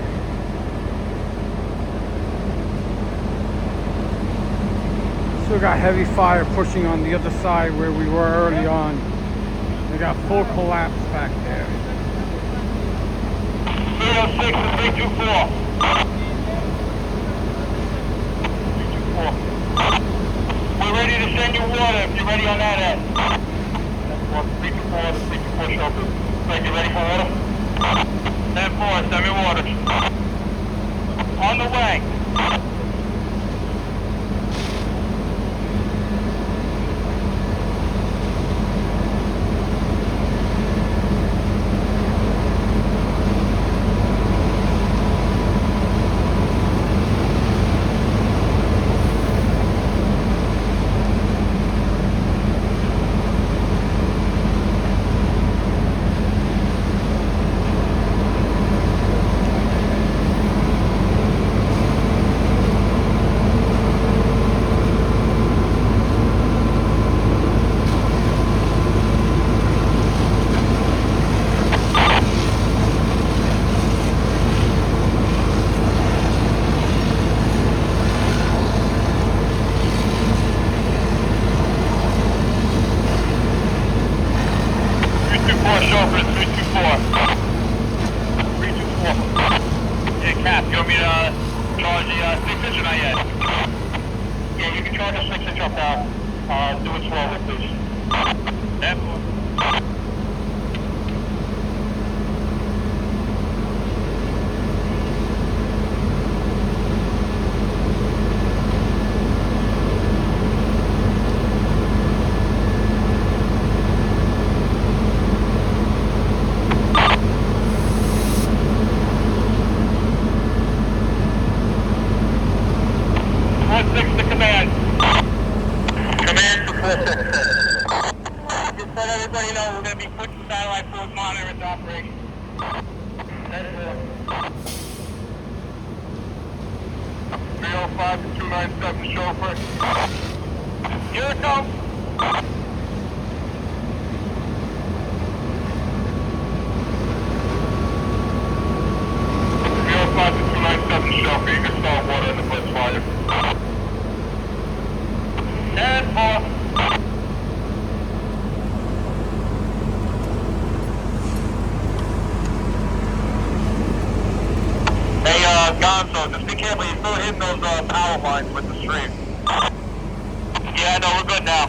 Still got heavy fire pushing on the other side where we were early on. They got full collapse back there. 306 and 324. 324, We're ready to send you water if you're ready on that end. 324, show up. Greg, you ready for water? 10-4, send me water. On the way. Chauffeur, 324. 324. Hey, Cap, you want me to charge the 6-inch or not yet? Yeah, you can charge a 6-inch up now. Do it slowly, please. That one. Just let everybody know we're going to be putting satellite phones monitor into operation. That's it. 305 to 297 chauffeur. Here it comes. 305 to 297 chauffeur. You can start water in the first fire. 10-4. Hey, Gonzo, just be careful, you're still hitting those power lines with the stream. Yeah, no, we're good now.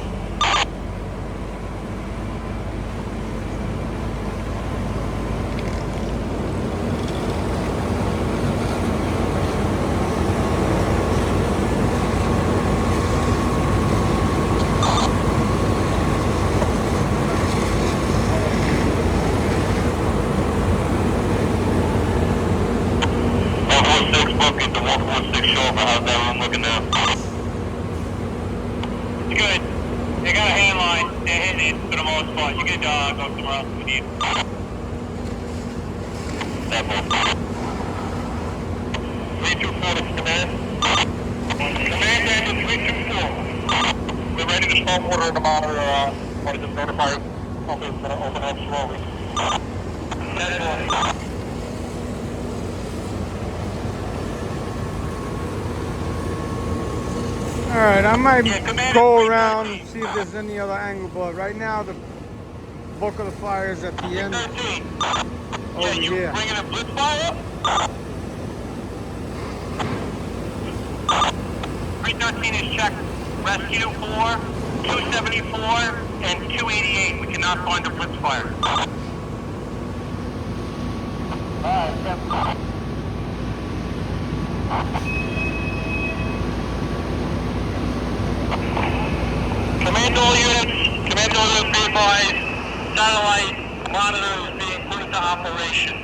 How's that room looking now? It's good. They got a hand line. They're hitting it for the most part. You can go somewhere else if you need. That one. 324 to command. Command engine 324. We're ready to start water in the monitor. Want to just notify you. Okay, it's going to open up slowly. That's one. Alright, I might go around and see if there's any other angle, but right now the bulk of the fire is at the end over here. Bringing a blitz fire? 313 is checked. Rescue 4, 274, and 288. We cannot find a blitz fire. Alright, Command all units, be advised, satellite monitor is being put into operation.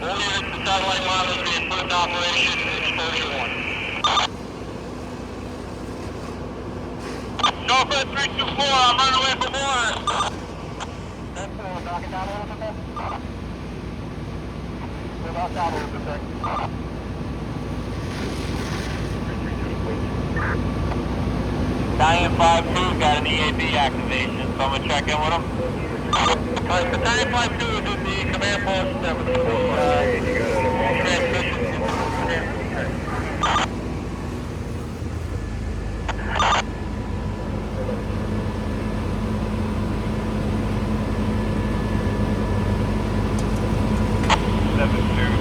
All units, the satellite monitor is being put into operation, exposure 1. Chauffeur 324, I'm running away from water. That's knock it down a little bit. We'll knock down a little bit. Battalion 5-2 got an EAB activation, so I'm going to check in with them. Alright, Battalion 5-2 is in the command post. Transmission.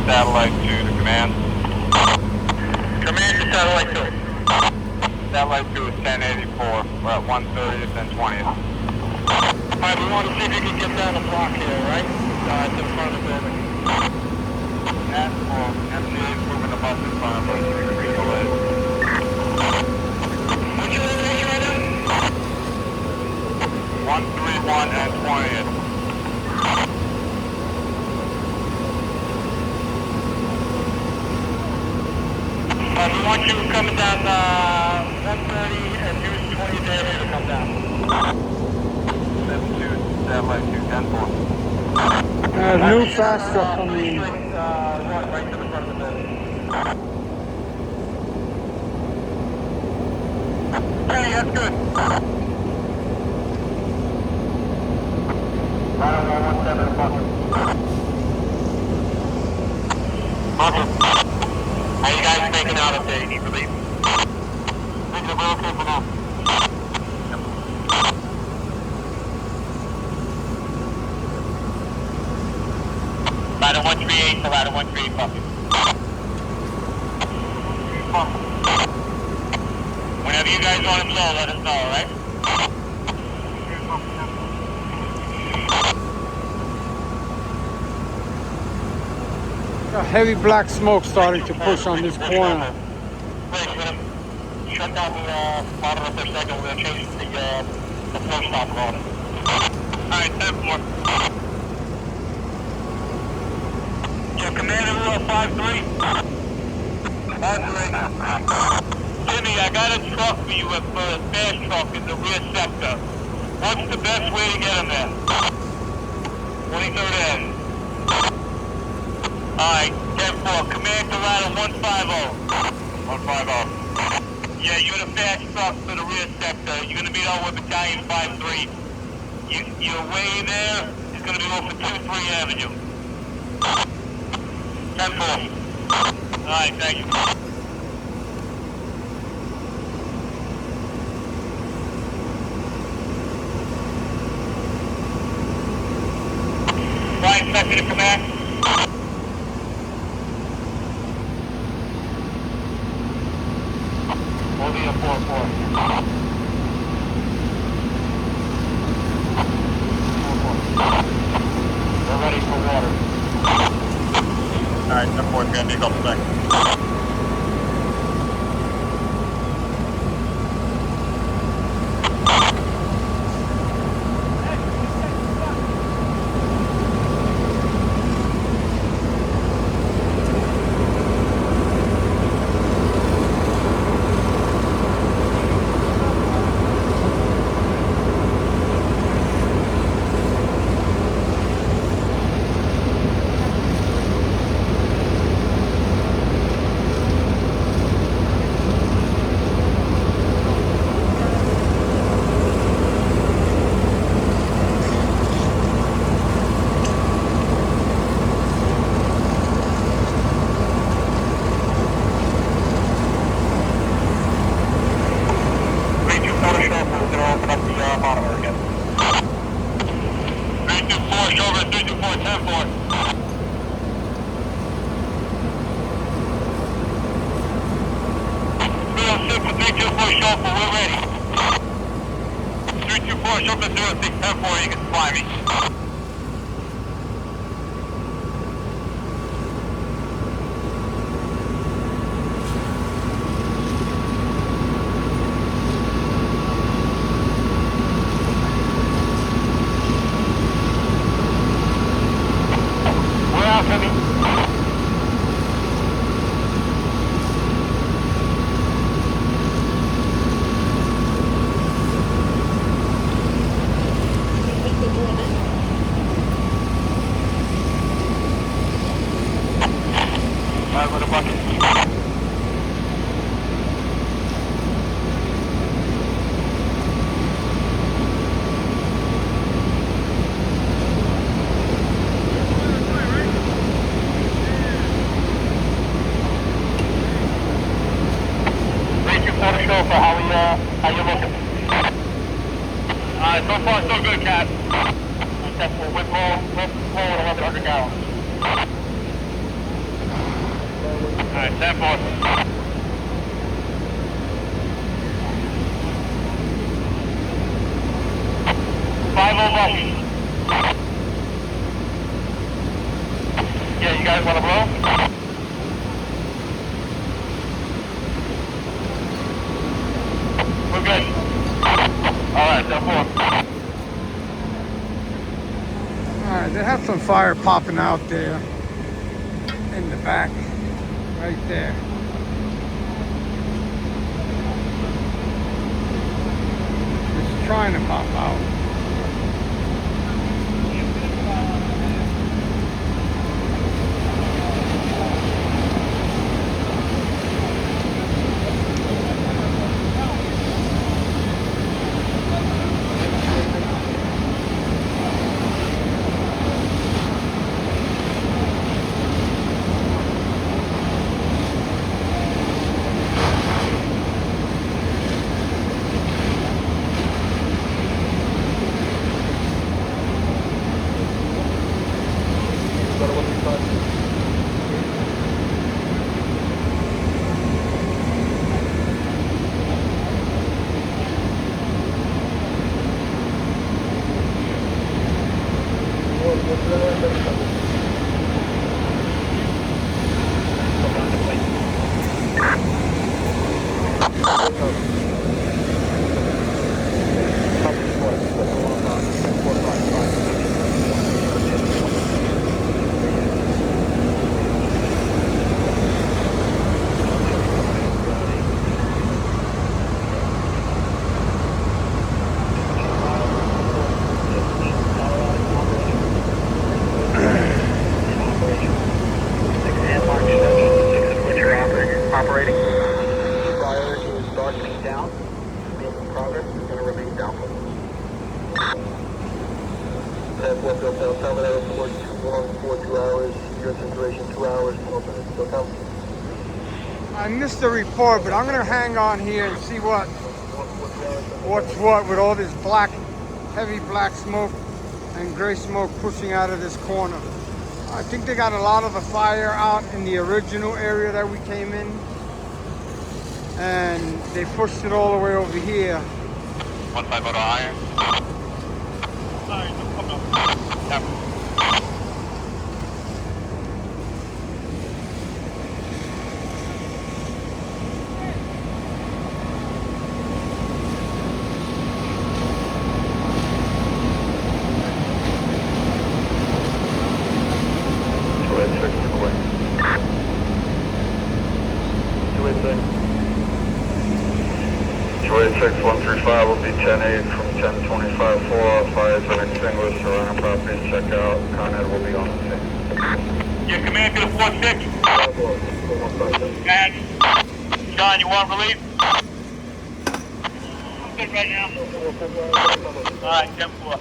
Satellite 2 to command. Command to satellite 2. Satellite 2 is 1084. We're at 130th and 20th. Alright, we want to see if you can get down the block here, right? It's in front of the building. And for MCA is moving the bus in front of us. 3 delays. What's your location right now? 131 and 20th. We want you coming down 130 and use 20 there to come down. 72, satellite 210-4. New fast truck coming in. Right to the front of the building. Hey, that's good. 9117 Bucket. How you guys making out up there? You need to leave? Things are okay for now. Ladder 138 to ladder 138 bucket. Whenever you guys want him low, let us know, alright? Got heavy black smoke starting to push on this corner. Wait, we're gonna shut down the monitor for a second. We're gonna change the flow stop loading. Alright, 10-4. Yeah, Commander 5-3. 5-3. Jimmy, I got a truck for you, a fast truck in the rear sector. What's the best way to get him there? 23rd end. Alright, 10-4. Command to ladder 150. 150. Yeah, you're the fast truck for the rear sector. You're gonna meet out with Battalion 5-3. Your way there is gonna be over 2-3 Avenue. 10-4. Alright, thank you. Right, second to command. Hold the 4-4. We're ready for water. Alright, 10-4 is going to take a couple seconds. Monitor again. 324, show over 324, 10-4. 306 to 324, show up, we're ready. 324, show up to 306, 10-4, you can fly me. With a bucket. Show for how you looking? So far so good, Cat. Except for whip roll at 1100 gallons. Alright, 10-4. guys want to blow? We're good. Alright, 10-4. Alright, they have some fire popping out there in the back, right there. It's trying to pop out. Operating. Fire is darkening down. Making progress. It's going to remain down. 10-4, built down. Time of report 2 hours. Your situation 2 hours. Still come. I missed the report, but I'm gonna hang on here and see what's what with all this black, heavy black smoke and gray smoke pushing out of this corner. I think they got a lot of the fire out in the original area that we came in, and they pushed it all the way over here. 1-5 auto higher. Sorry, no problem. Yep. Joy 6135 will be 10-8 from 1025 4. Fires been extinguished. Surrounding properties check out. Con Ed will be on the scene. Your command to the 4-6. And John, you want relief? I'm good right now. Alright, 10-4.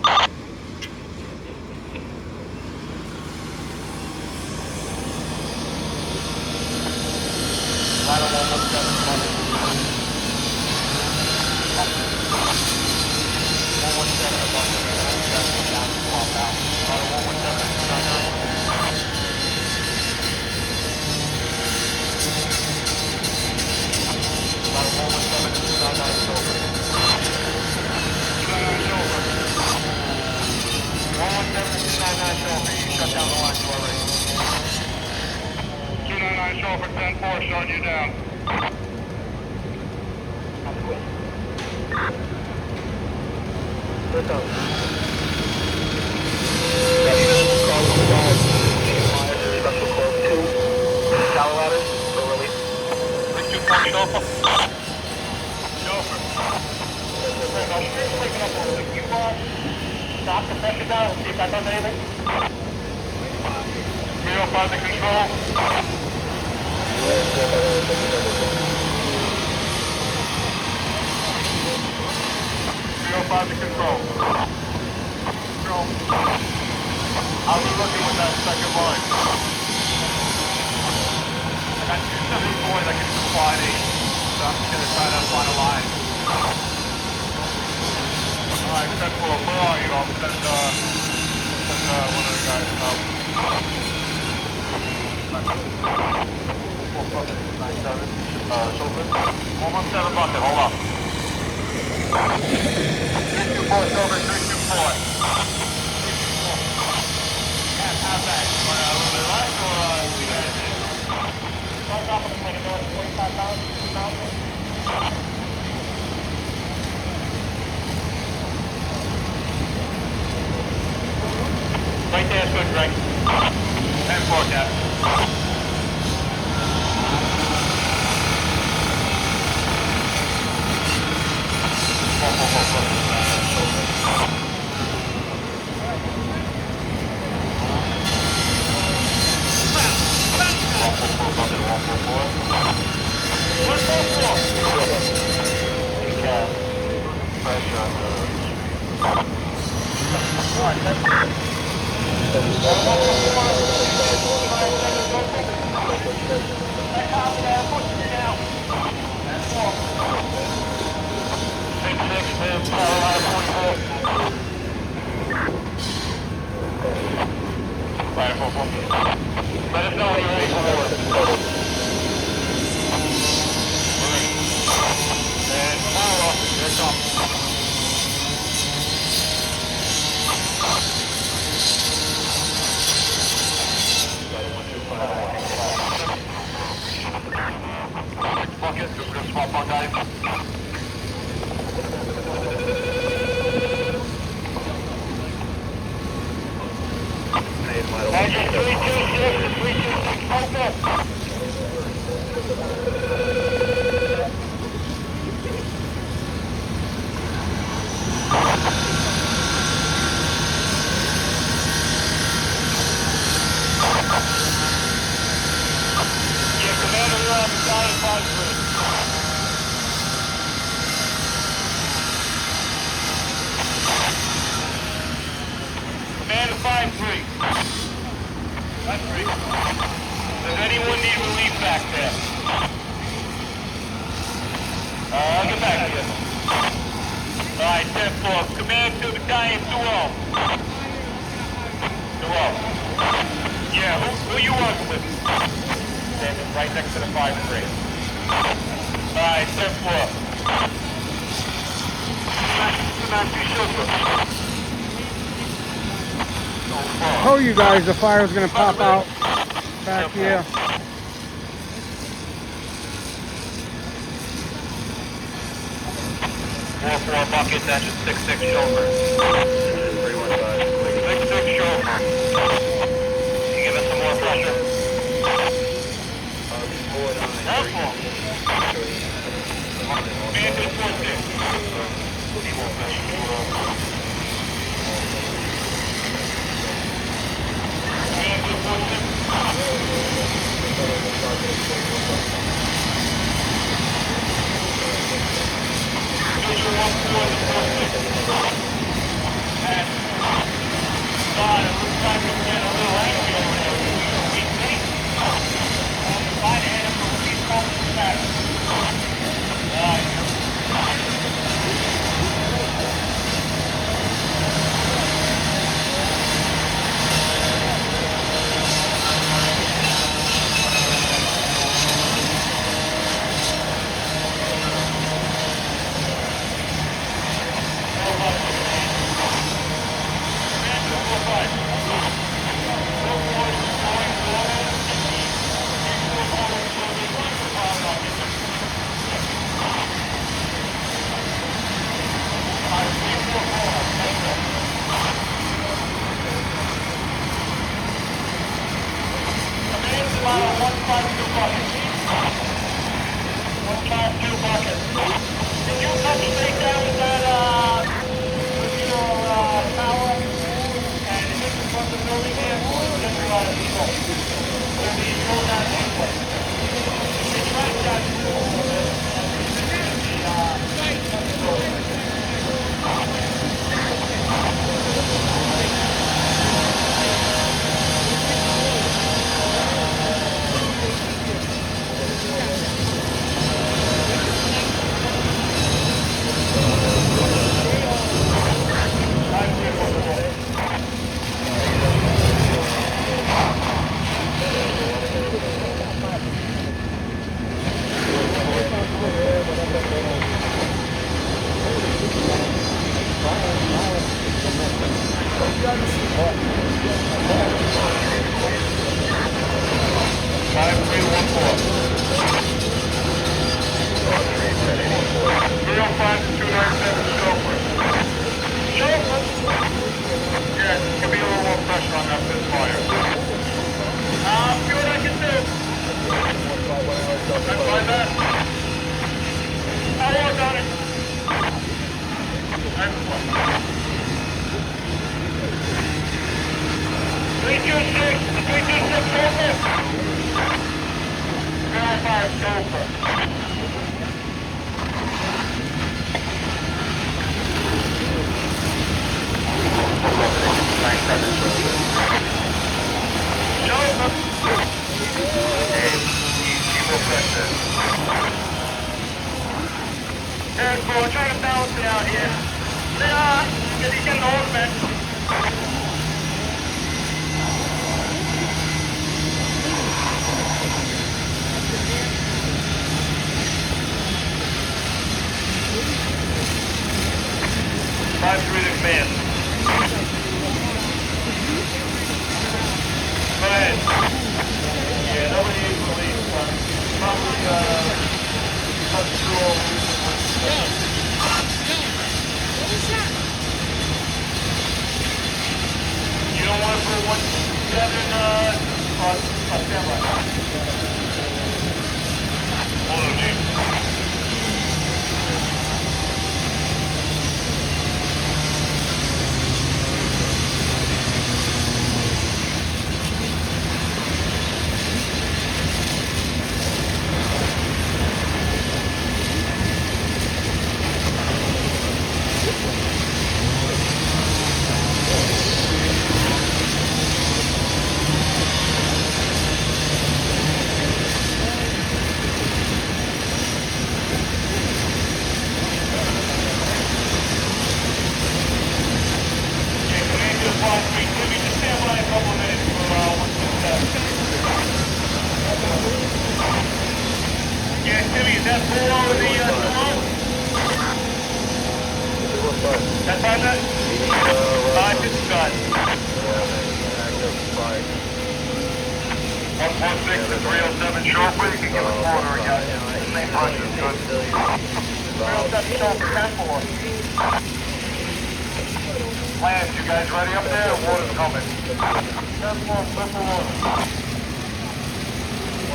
Shut down the line already. 299 show for 10-4, shutting you down. Good go. Special call 2. Tower ladder for release. 324 chauffeur. Chauffeur. You stop the pressure down, see if that does anything. 305 to control. 305 to control. Control. I'll be looking with that second line. I got 274 that can supply me, so I'm just gonna try to find a line. Alright, 10-4, where are you? I'll send one of the guys out. 4-7, Chauffeur. 117 bucket, hold up. 324, Chauffeur, 324. How's that? You want a little bit less or Right there's good, Greg. 10-4, Cap. Let us know when you're ready for order. And follow, here it comes. Bucket, just gonna swap on guys. Engine 326, 326, open. Yeah, Commander, you're on battalion 5-3. Commander 5-3. That's right. Does anyone need relief back there? I'll get back to you. Alright, 10-4. Command to battalion 2-0. 2-0. Yeah, who are you working with? Standing right next to the 5-3. Alright, 10-4. Command to shelter. I told you guys the fire's gonna pop out back here. 4-4 bucket, engine 6-6 chauffeur. 6-6 chauffeur. Can you give us some more pressure? Careful. Man, good point there. Man, good point there. Verify chauffeur. Eric, we're trying to balance it out here. They are, because he's getting old, man. Five three to command. Go ahead. Yeah, nobody is released, but probably, touch through all You don't want to put 1-7 on standby. Hold on, Chief. Yeah, Timmy, is that full over the salon? That's on that? 555. 116 to 307 Chauffeur, you can give us order again. Same pressure, good. 307 Chauffeur, 10-4. Lance, you guys ready up there? Water's coming. 10-4, triple water.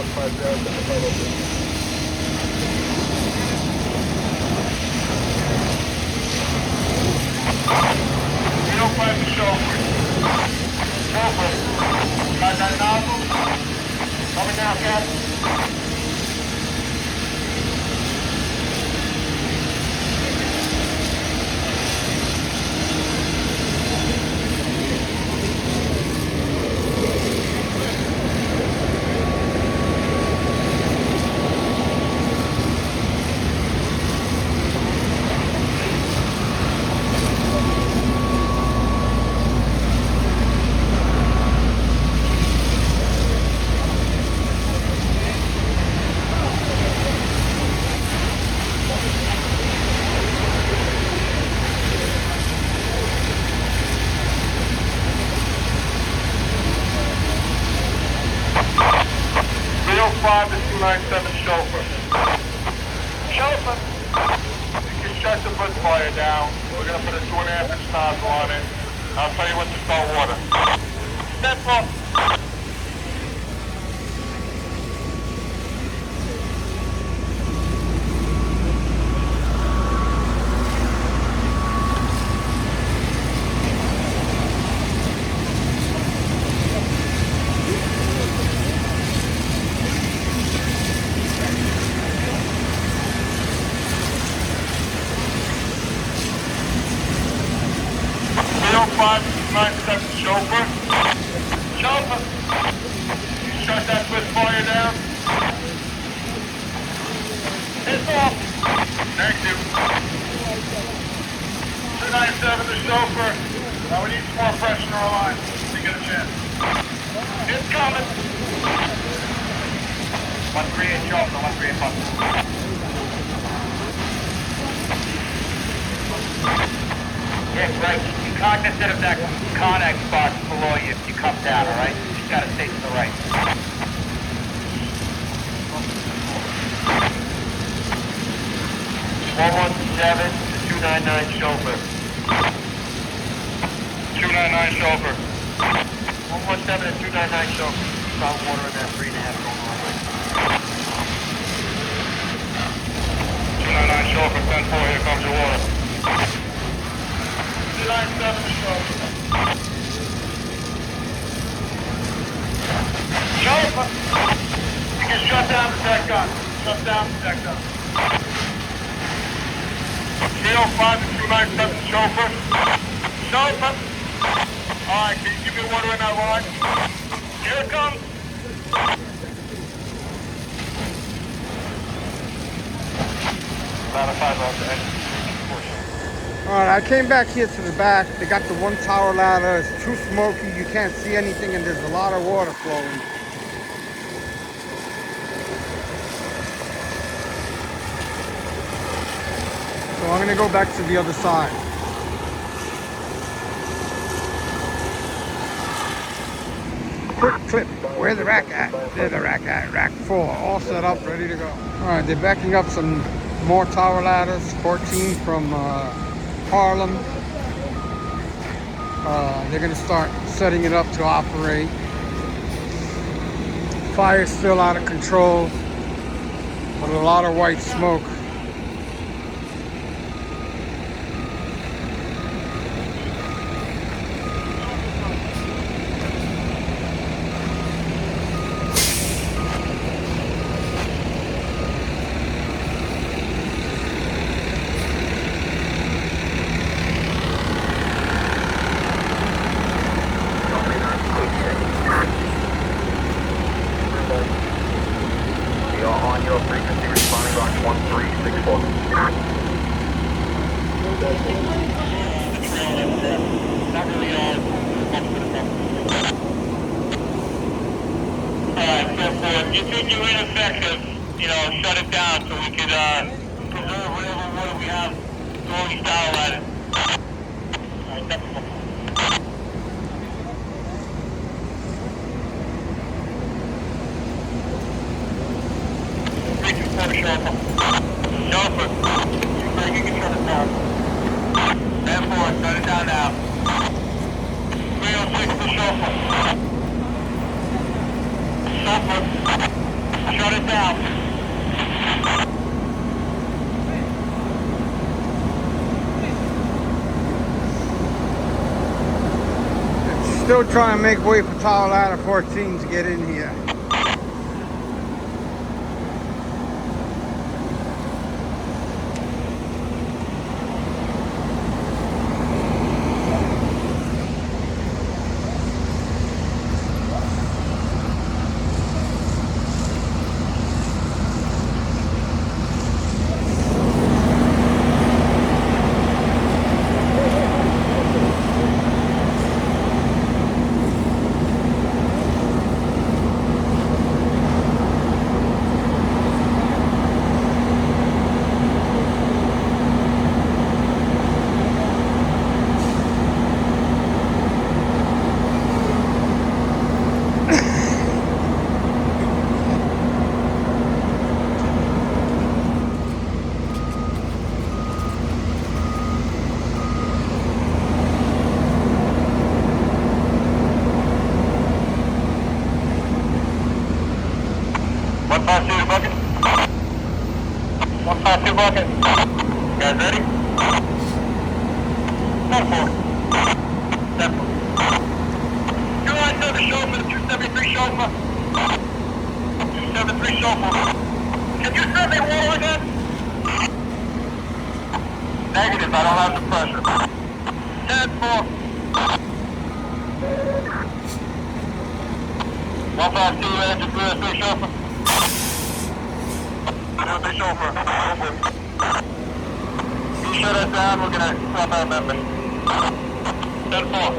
150. We don't find the chauffeur. Chauffeur, got that nozzle? Coming down, Captain. To 297 Chauffeur. Chauffeur! You can shut the foot fire down. We're going to put a 2.5-inch nozzle on it. I'll tell you when to start water. Step up. Chauffeur. Chauffeur. You shut that foot fire down. It's off. Thank you. 297 the chauffeur. Now we need some more pressure in our line. When you get a chance. It's coming. 138 chauffeur, 138 button. Yeah, right. You're cognizant of that Connex box below you if you come down, all right? You gotta stay to the right. (117) to 299 chauffeur. 299 chauffeur. 117 to 299 chauffeur. Salt water in that 3.5 going on right. 299 chauffeur, 10-4, here comes your water. 297 chauffeur. Deck gun. Shut down deck gun. 305 to 297 chauffeur. Chauffeur. Alright, can you give me water in that line? Here it comes. Alright, I came back here to the back. They got the one tower ladder. It's too smoky. You can't see anything, and there's a lot of water flowing. So I'm gonna go back to the other side. Clip. Where's the rack at? There's the rack at. Rack 4. All set up, ready to go. Alright, they're backing up some more tower ladders. 14 from Harlem. They're gonna start setting it up to operate. Fire's still out of control, but a lot of white smoke. On your frequency, responding box 1364. Alright, so if you think you're ineffective, shut it down so we can preserve whatever water we have through these tower ladders. Alright, that's cool. Chauffeur. You can shut it down. 10-4, shut it down now. 306 to chauffeur. Chauffeur, shut it down. Still trying to make way for tower ladder 14 to get in here. Bucket. 152 bucket. Guys ready? 10-4. 10-4. 297 chauffeur, 273 chauffeur. 273 chauffeur. Can you send me water again? Negative, I don't have the pressure. 10-4. 152 engine 303 chauffeur. The chauffeur. You shut us down, we're gonna stop our members. 10-4.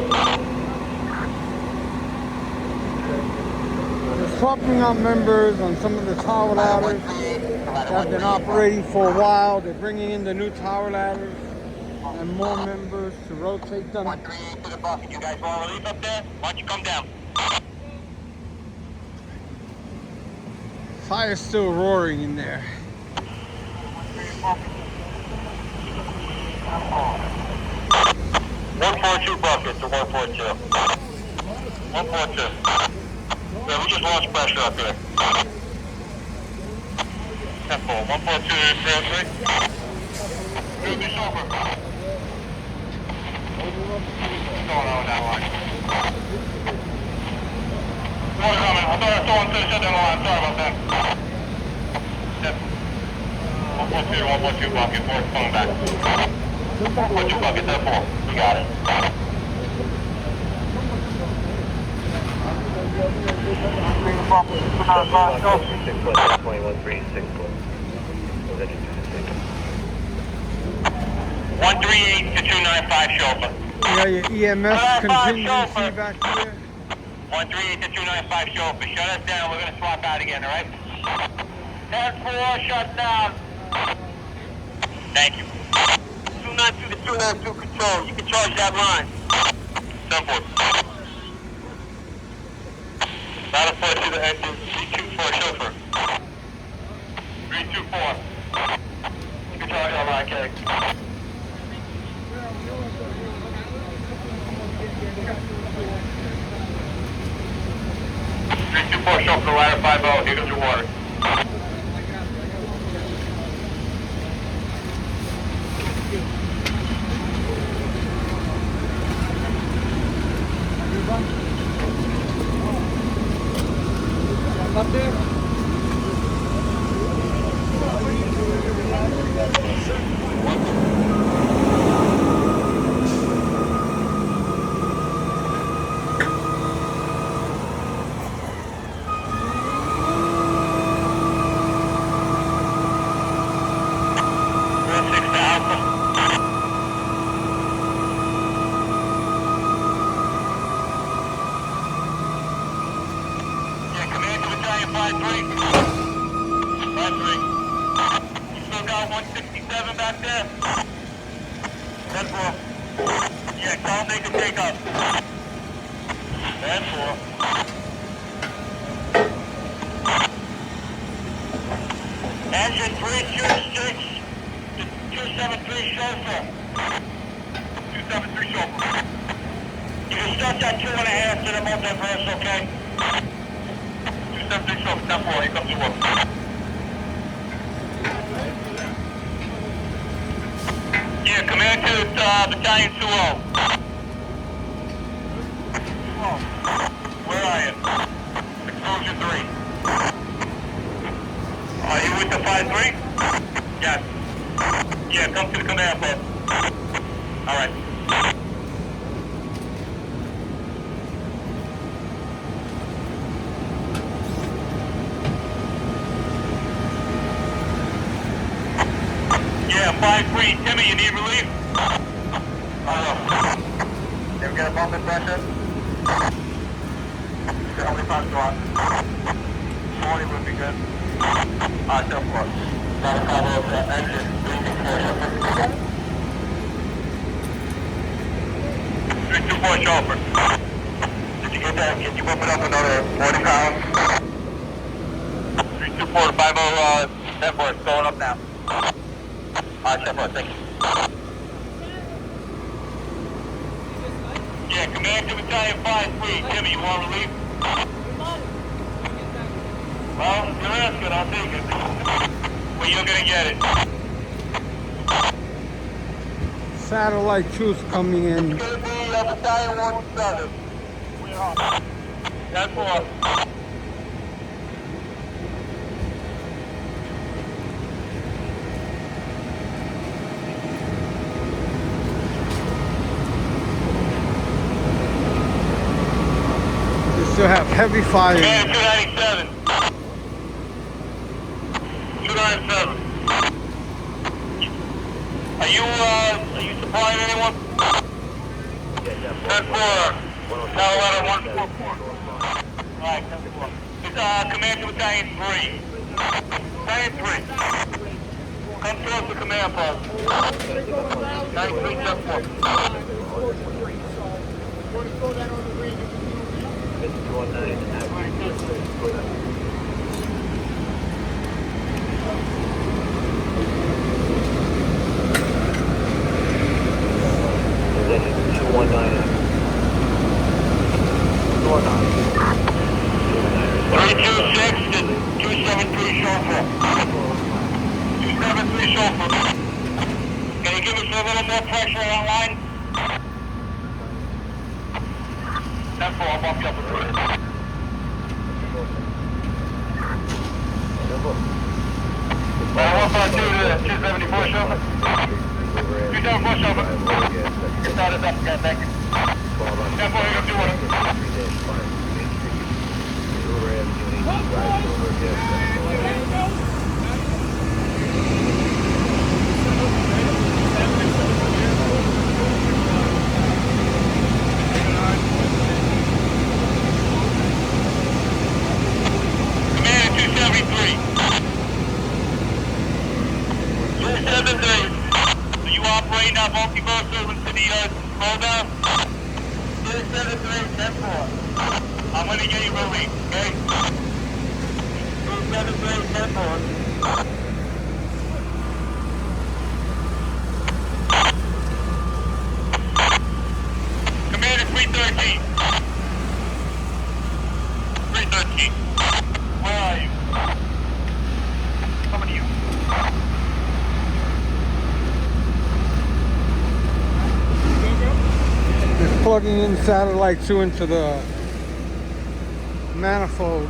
They're swapping out members on some of the tower ladders that have been operating for a while. They're bringing in the new tower ladders and more members to rotate them. 138 to the bucket. You guys want relief up there? Why don't you come down? Fire's still roaring in there. 142 buckets to 142. 142. Yeah, we just lost pressure up here. 10-4. 142 is 303. Move this over. What's going on with that line? Water coming. I thought I saw him shut down the line. Sorry about that. 142 to 142 bucket, 4 coming back. 142 bucket, 10-4. You got it. One 38 to 295 chauffeur. Yeah, your EMS contingency back here. 138 to 295 chauffeur. Shut us down. We're going to swap out again, all right? 10-4, shut down. Thank you. 292 to 292 control. You can charge that line. 10-4. That'll push to the engine. 324 chauffeur. 324. You can charge that line, Keg. 324 chauffeur, ladder 50. Here comes your water. Up there? Engine 326 to 273 chauffeur. 273 chauffeur. You can start that 2.5 to the multiverse, okay? 273 chauffeur, 10-4, here comes your work. Yeah, command to battalion 2-0. 2-0. Where are you? Exposure 3. Are you with the 5-3? Yes. Yeah, come to the command post. All right. Yeah, 5-3. Timmy, you need relief? Ever get a bump in pressure? How many times do I? 40 would be good. 10-4. Got a call over the engine. 324 chauffeur. Did you get that? Can you bump it up another 40 pounds? 324 to 50, 10-4. It's going up now. 10-4, thank you. Yeah, command to battalion 5-3. Timmy, you want relief? Well, if you're asking, I'll take it. Well, you're gonna get it. Satellite truth coming in. It's gonna be battalion 17. We're on. 10-4. We still have heavy fire. Man, 297. 297. Are you supplying anyone? 10-4. Colorado 144. Alright, 10-4. It's command to battalion 3. Battalion 3. Come towards the command post. 93, 10-4. Can you give us a little more pressure on that line? 10-4, I'll bump you up a bit. Well, 152 to Your status up again, thank you. 10-4, you got 2 orders. Command 273. 273. So you operating that multiversal into the roll down? 273, 10-4. I'm gonna get you released, okay? 273, 10-4. Commander 313. 313. Where are you? Coming to you. Just plugging in satellite 2 into the manifold.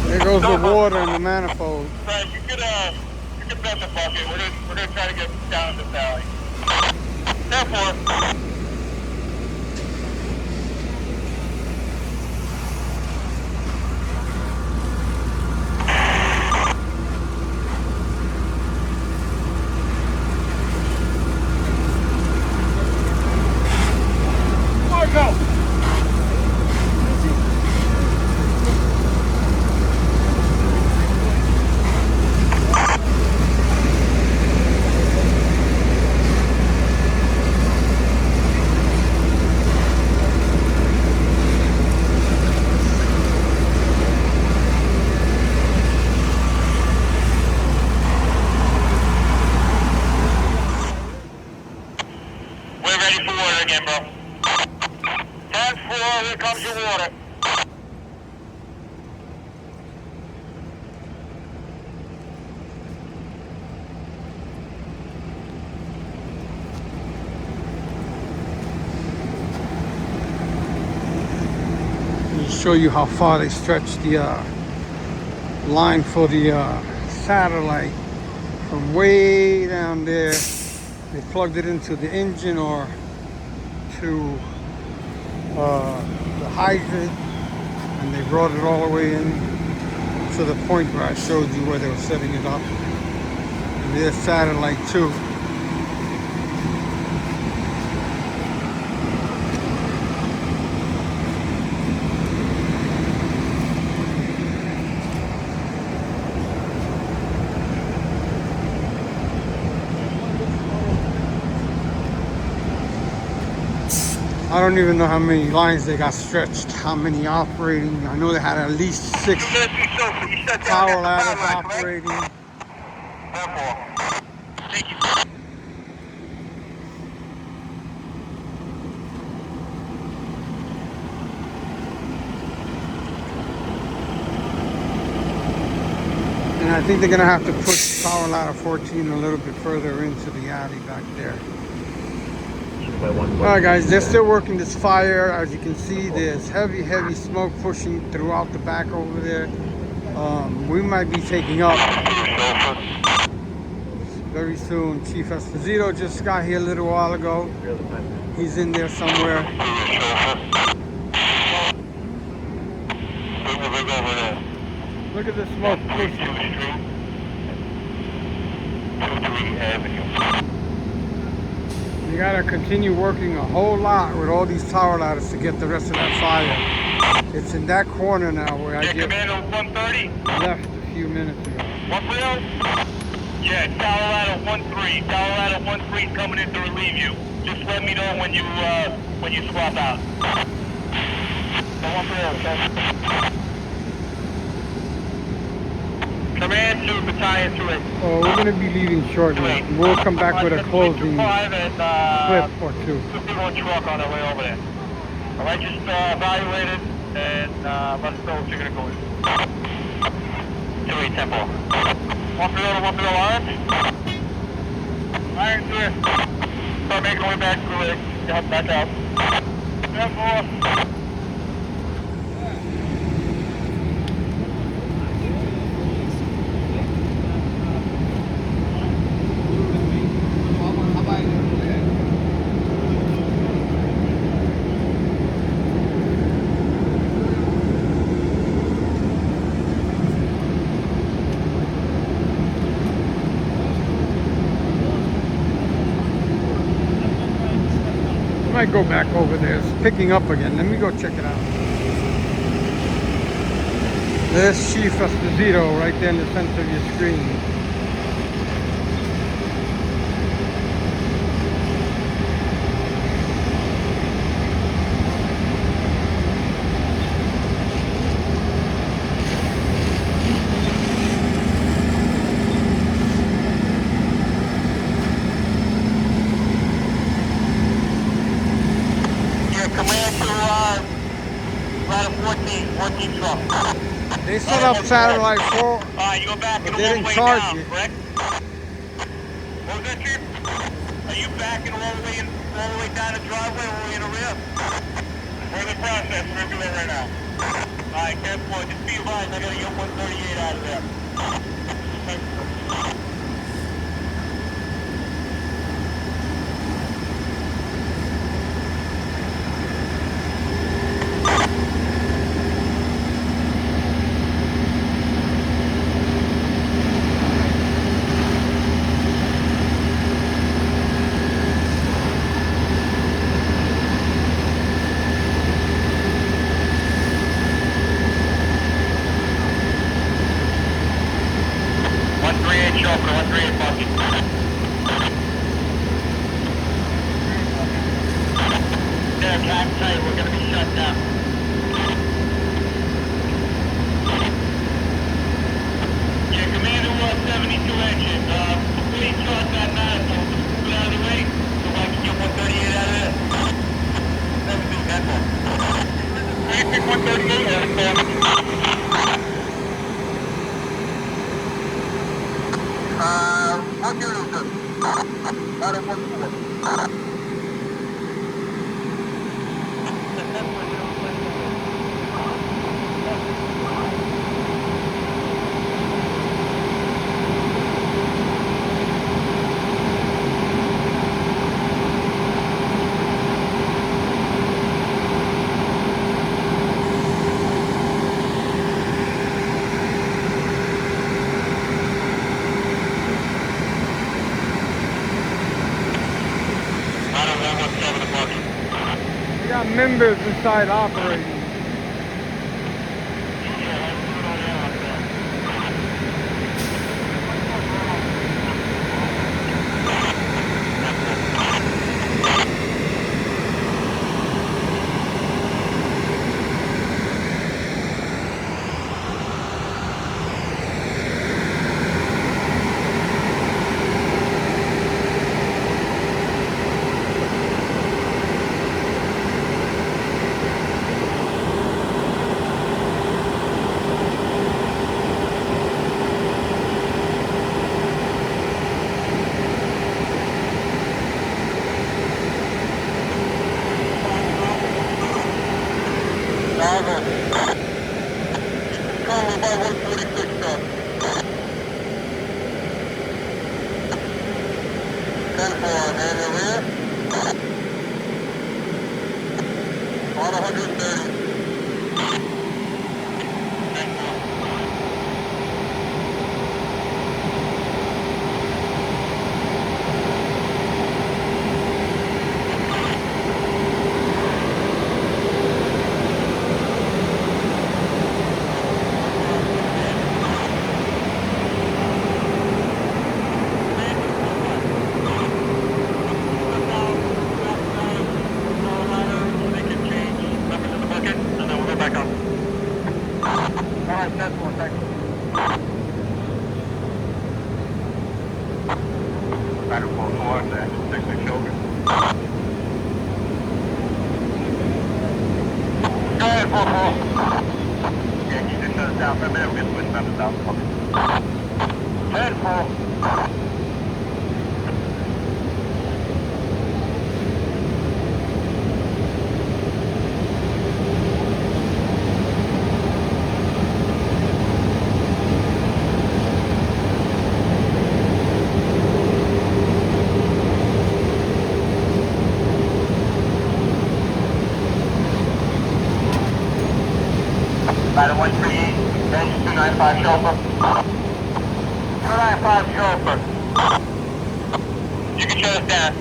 There goes the water in the manifold. Right, you could bend the bucket. We're gonna try to get down in the valley. Therefore. Marco! ready for water again, bro. 10-4, here comes your water. Let me show you how far they stretched the line for the satellite from way down there. They plugged it into the engine or to the hydrant, and they brought it all the way in to the point where I showed you where they were setting it up. And there's satellite too. I don't even know how many lines they got stretched, how many operating. I know they had at least 6 power ladders operating. Thank you. And I think they're gonna have to push power ladder 14 a little bit further into the alley back there. Alright guys, they're still working this fire. As you can see, there's heavy smoke pushing throughout the back over there. We might be taking up very soon. Chief Esposito just got here a little while ago. He's in there somewhere. Look at the smoke pushing. You gotta continue working a whole lot with all these tower ladders to get the rest of that fire. It's in that corner now where I just Commando 130. left a few minutes ago. 130? Yeah, tower ladder 13. Tower ladder 13 is coming in to relieve you. Just let me know when you swap out. 130, okay? Command to battalion 2 8. Oh, we're gonna be leaving shortly. We'll come back with a closing clip or two. One truck on their way over there. All right, just evaluate it and let us know what you're gonna go with. 2 8 tempo. 130, orange. Iron clear. Start making our way back to the rig. Back out. 10-4. Might go back over there. It's picking up again. Let me go check it out. There's Chief Esposito right there in the center of your screen. They set up satellite 4, you go back but and they didn't charge it. Correct? What was that, Chief? Are you backing all the way down the driveway, all the way in the rear? We're in the process. We're doing it right now. All right, 10-4. Just be advised, I gotta get 138 out of there. We're going to be shut down. Yeah, Commander 72 engine. Please shut that manifold. Just put it out of the way so I can get 138 out of there. We got members inside operating. Ladder 138, bench 295 chauffeur. 295 chauffeur. You can shut us down.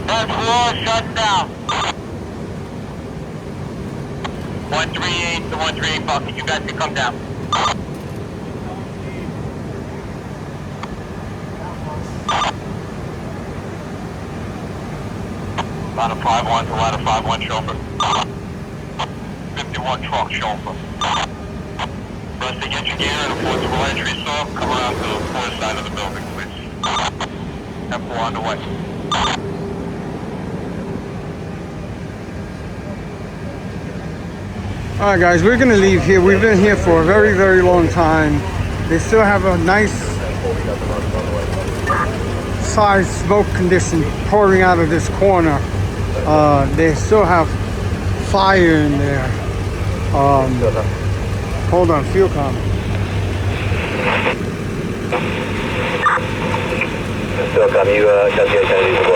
Third floor, shut down. 138 to 138 bucket, you guys can come down. Ladder 51 to ladder 51 chauffeur. 51 truck chauffeur. Rest to get your gear and portable entry saw. Come around to the far side of the building, please. F4 on the way. Alright guys, we're gonna leave here. We've been here for a very, very long time. They still have a nice size smoke condition pouring out of this corner. They still have fire in there. Hold on, fuel com. Fuel com, you got the identity of the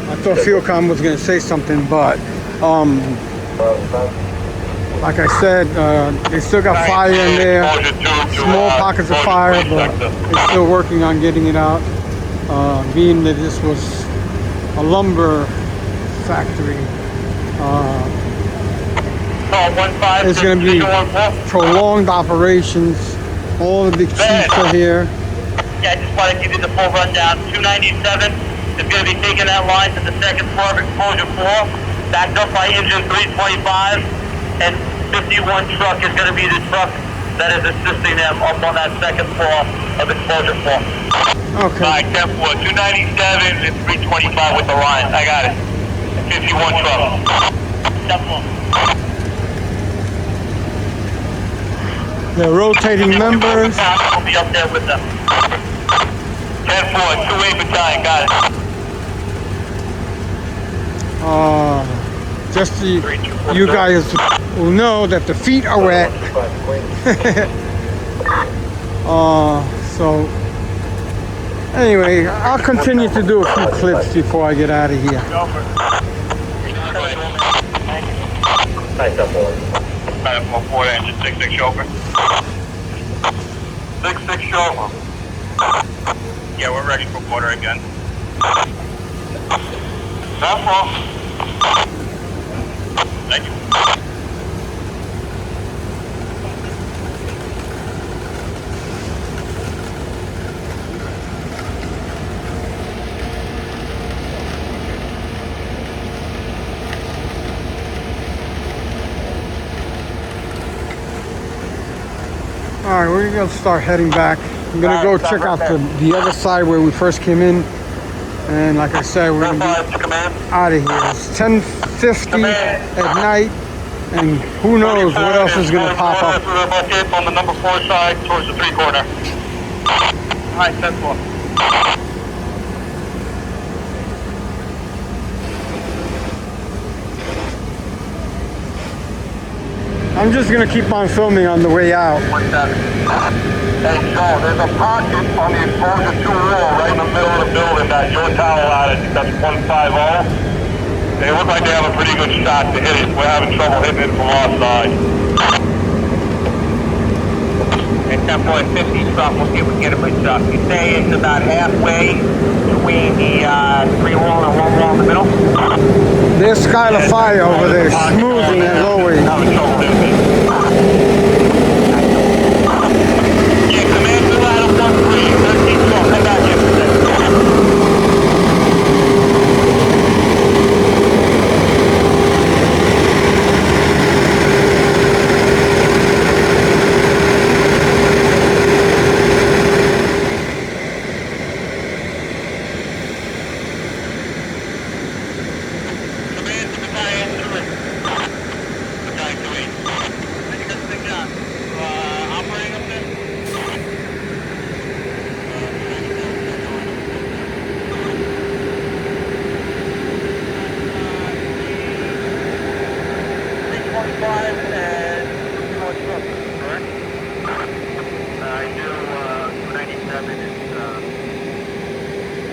I thought fuel com was going to say something, but like I said, they still got fire in there. Small pockets of fire, but they're still working on getting it out. Being that this was a lumber factory, it's going to be prolonged operations. All the big chiefs are here. Yeah, I just want to give you the full rundown. 297 is going to be taking that line to the second floor of exposure 4, backed up by engine 325, and 51 truck is going to be the truck that is assisting them up on that second floor of exposure 4. Okay. Alright, 10 floor, 297 and 325 with the line. I got it. 51 truck. 10 floor. the rotating members. I'll be up there with them. 10-4, 2A battalion, got it. Just so you guys will know that the feet are wet. So anyway, I'll continue to do a few clips before I get out of here. Nice up, boy. 4 engine, 6-6 chauffeur. 6-6 chauffeur. Yeah, we're ready for water again. That's all. Thank you. All right, we're gonna start heading back. I'm gonna go check out the other side where we first came in, and like I said, we're gonna be out of here. It's 10:50 at night, and who knows what else is gonna pop up. On the number 4 side towards the 3-corner. All right, 10-4. I'm just gonna keep on filming on the way out. Hey, Sean, there's a pocket on the exposure 2 wall right in the middle of the building that your tower out. I think that's 150. They look like they have a pretty good shot to hit it. We're having trouble hitting it from our side. And 10.50 stop, we'll see if we can get it by shot. You say it's about halfway between the 3 wall and 1 wall in the middle? There's Skylar Fire over there, smoothing as always. Having trouble hitting it. Yeah, command to line up 1-3, 13 come back yesterday. Command to battalion 2. Battalion 2. Then you got the big job. Operating up there? And 2 correct? I do 97 is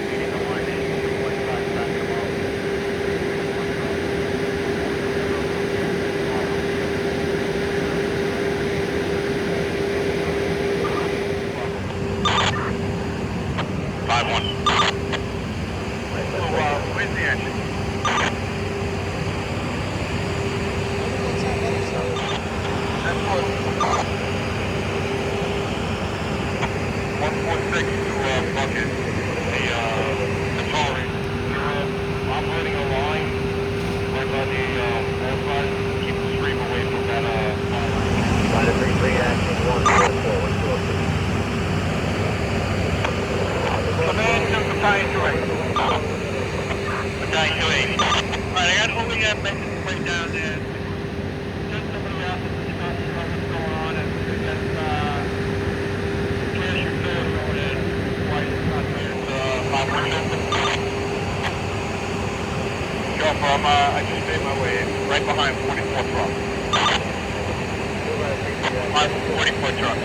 meeting the line is 245 back tomorrow. Where's the engine? That's what. 146 to bucket. The tolerance. We're operating a line right by the wall side. Keep the stream away from that line. Line of 3-3 action 144. Command to battalion 2. Battalion 2. Alright, I got only got messages right down there. Just somebody else to discuss what's going on and just cash your bill over there. Why it's not there. Chauffeur, I just made my way in. Right behind 44 truck. 44 truck.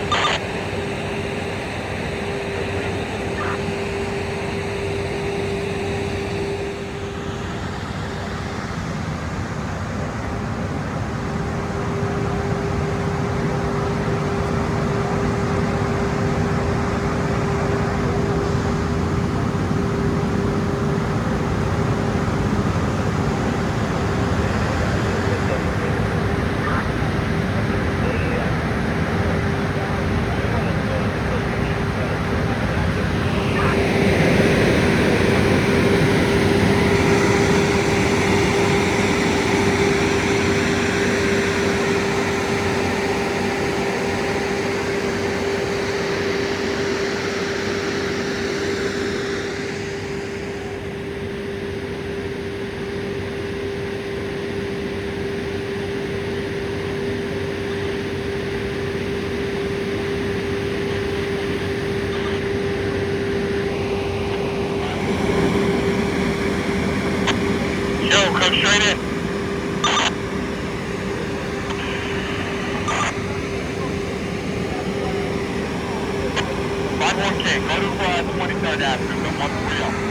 come straight in. 51K, go to 23rd Avenue, the 130.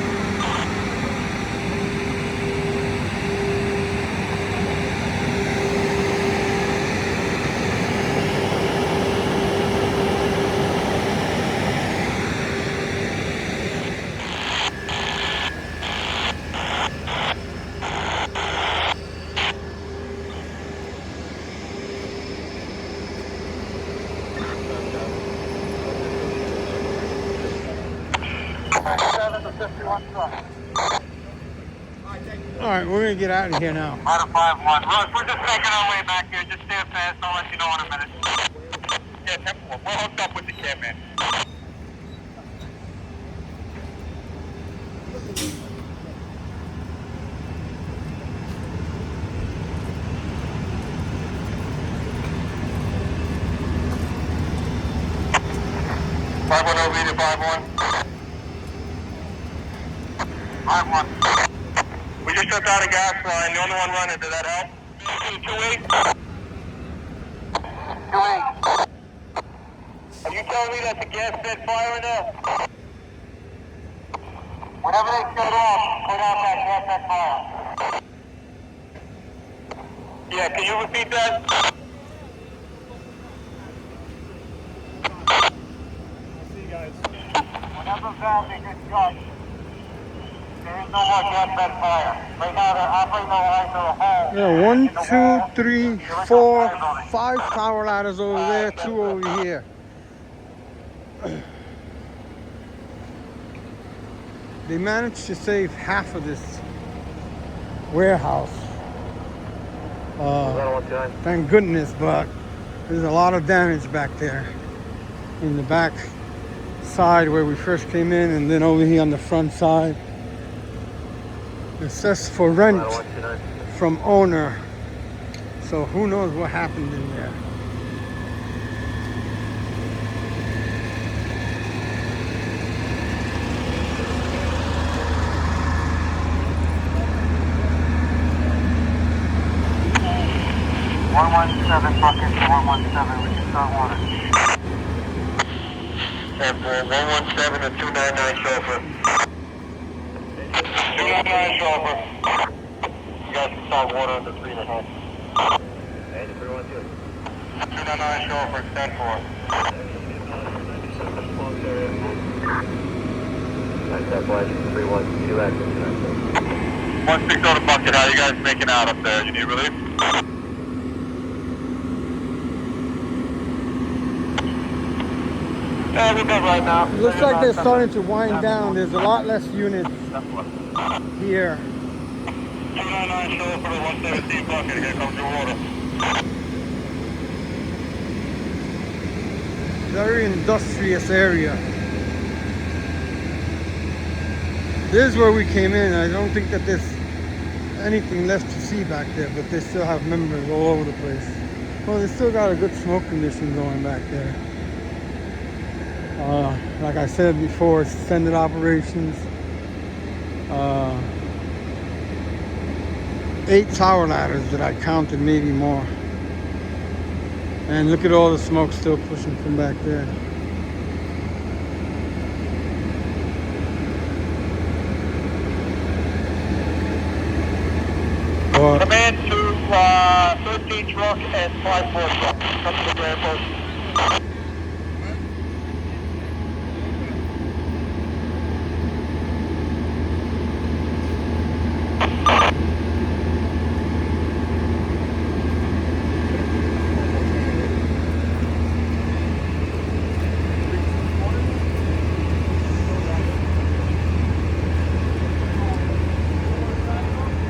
All right, we're gonna get out of here now. Out of 5-1. We're just making our way back here. Just stand fast. I'll let you know in a minute. Yeah, 10-4. We're hooked up with the cab, man. Over to 5-1. 5-1. We just took out a gas line. The only one running. Did that help? 2-8. 2-8. Are you telling me that the gas bed fire in there? Whenever they shut off, put out that gas bed fire. Yeah, can you repeat that? Whenever valve is shut, there is no more gas bed fire. Right now they're operating the line to a hole. Yeah, 1, 2, 3, 4, 5 power ladders over there, 2 over here. They managed to save half of this warehouse. Thank goodness, but there's a lot of damage back there in the back side where we first came in, and then over here on the front side. It says for rent from owner, so who knows what happened in there. Bucket 117, we can start water. And 117 and 299 chauffeur. 299 chauffeur. You guys can start water in the 3.5. 299 chauffeur, 10-4. Once we go to bucket, how you guys making out up there? You need relief? Yeah, we're good right now. It looks like they're starting to wind down. There's a lot less units here. 299 show for the 117 bucket. Here comes your water. Very industrious area. This is where we came in. I don't think that there's anything left to see back there, but they still have members all over the place. Well, they still got a good smoke condition going back there. Like I said before, extended operations. 8 tower ladders that I counted, maybe more. And look at all the smoke still pushing from back there. Command to 13 truck and 5-4 truck. Come to the grand post.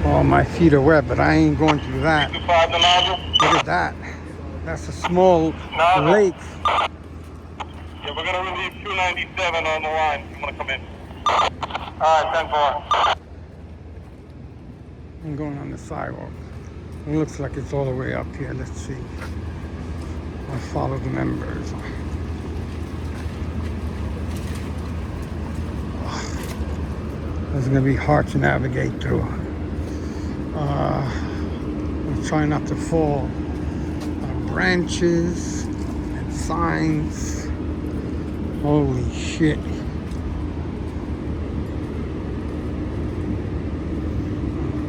Oh, my feet are wet, but I ain't going through that. 2-5 the nozzle. Look at that. That's a small lake. Yeah, we're going to relieve 297 on the line. You want to come in? Alright, 10-4. I'm going on the sidewalk. It looks like it's all the way up here. Let's see. I'll follow the members. It's going to be hard to navigate through. I'm trying not to fall on branches and signs. Holy shit.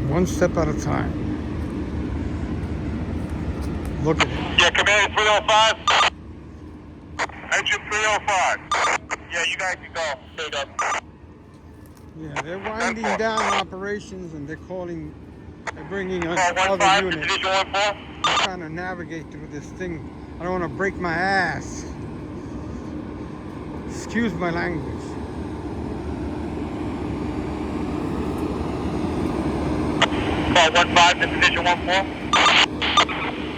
One step at a time. Look at it. Yeah, Commander 305. Engine 305. Yeah, you guys can go. Straight up. Yeah, they're winding down operations and they're bringing in other 1-5 to units. Division 1-4. I'm trying to navigate through this thing. I don't want to break my ass. Excuse my language. 1-5 to Division 1-4.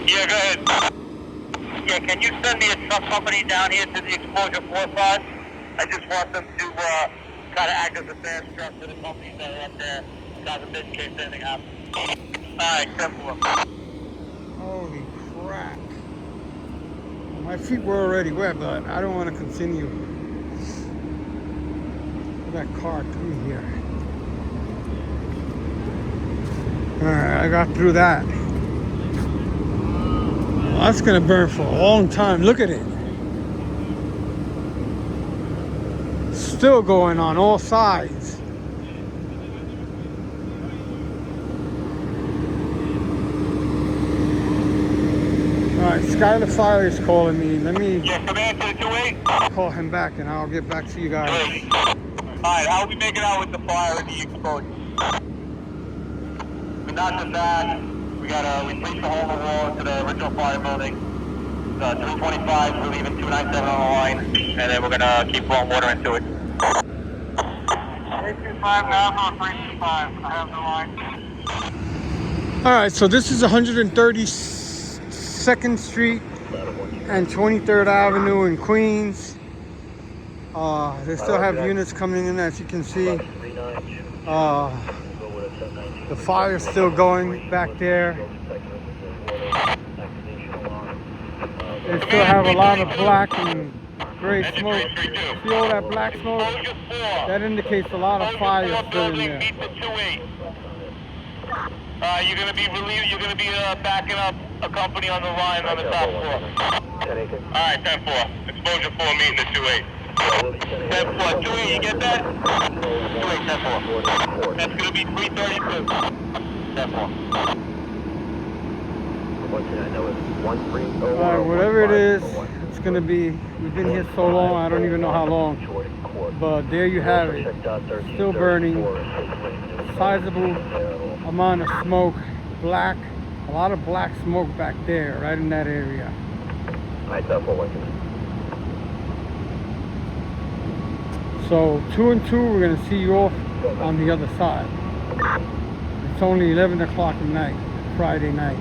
Yeah, go ahead. Yeah, can you send me a truck company down here to the exposure 4-5? I just want them to kind of act as a fast truck for the companies that are up there. God forbid in case anything happens. Alright, 10-4. Holy crap. My feet were already wet, but I don't want to continue. That car through here. Alright, I got through that. Well, that's gonna burn for a long time. Look at it. Still going on all sides. Alright, Skylar Fire is calling me. Let me Yeah, Command to the 2-8. call him back and I'll get back to you guys. Alright, how are we making out with the fire and the exposure? We knocked it back. We breached the hole in the wall into the original fire building. 325, we're leaving 297 on the line, and then we're gonna keep blowing water into it. 325 now, 325. I have the line. Alright, so this is 132nd Street and 23rd Avenue in Queens. They still have units coming in, as you can see. The fire's still going back there. They still have a lot of black and gray smoke. See all that black smoke? That indicates a lot of fire still in there. You're gonna be backing up a company on the line on the top floor. Alright, 10-4. Exposure 4 meeting the 2-8. 10-4. 2-8, you get that? 2-8, 10-4. That's gonna be 332. 10-4. Alright, whatever it is, it's gonna be. We've been here so long, I don't even know how long. But there you have it. Still burning. Sizable amount of smoke. Black. A lot of black smoke back there, right in that area. So 2 and 2, we're gonna see you off on the other side. It's only 11 o'clock at night, Friday night.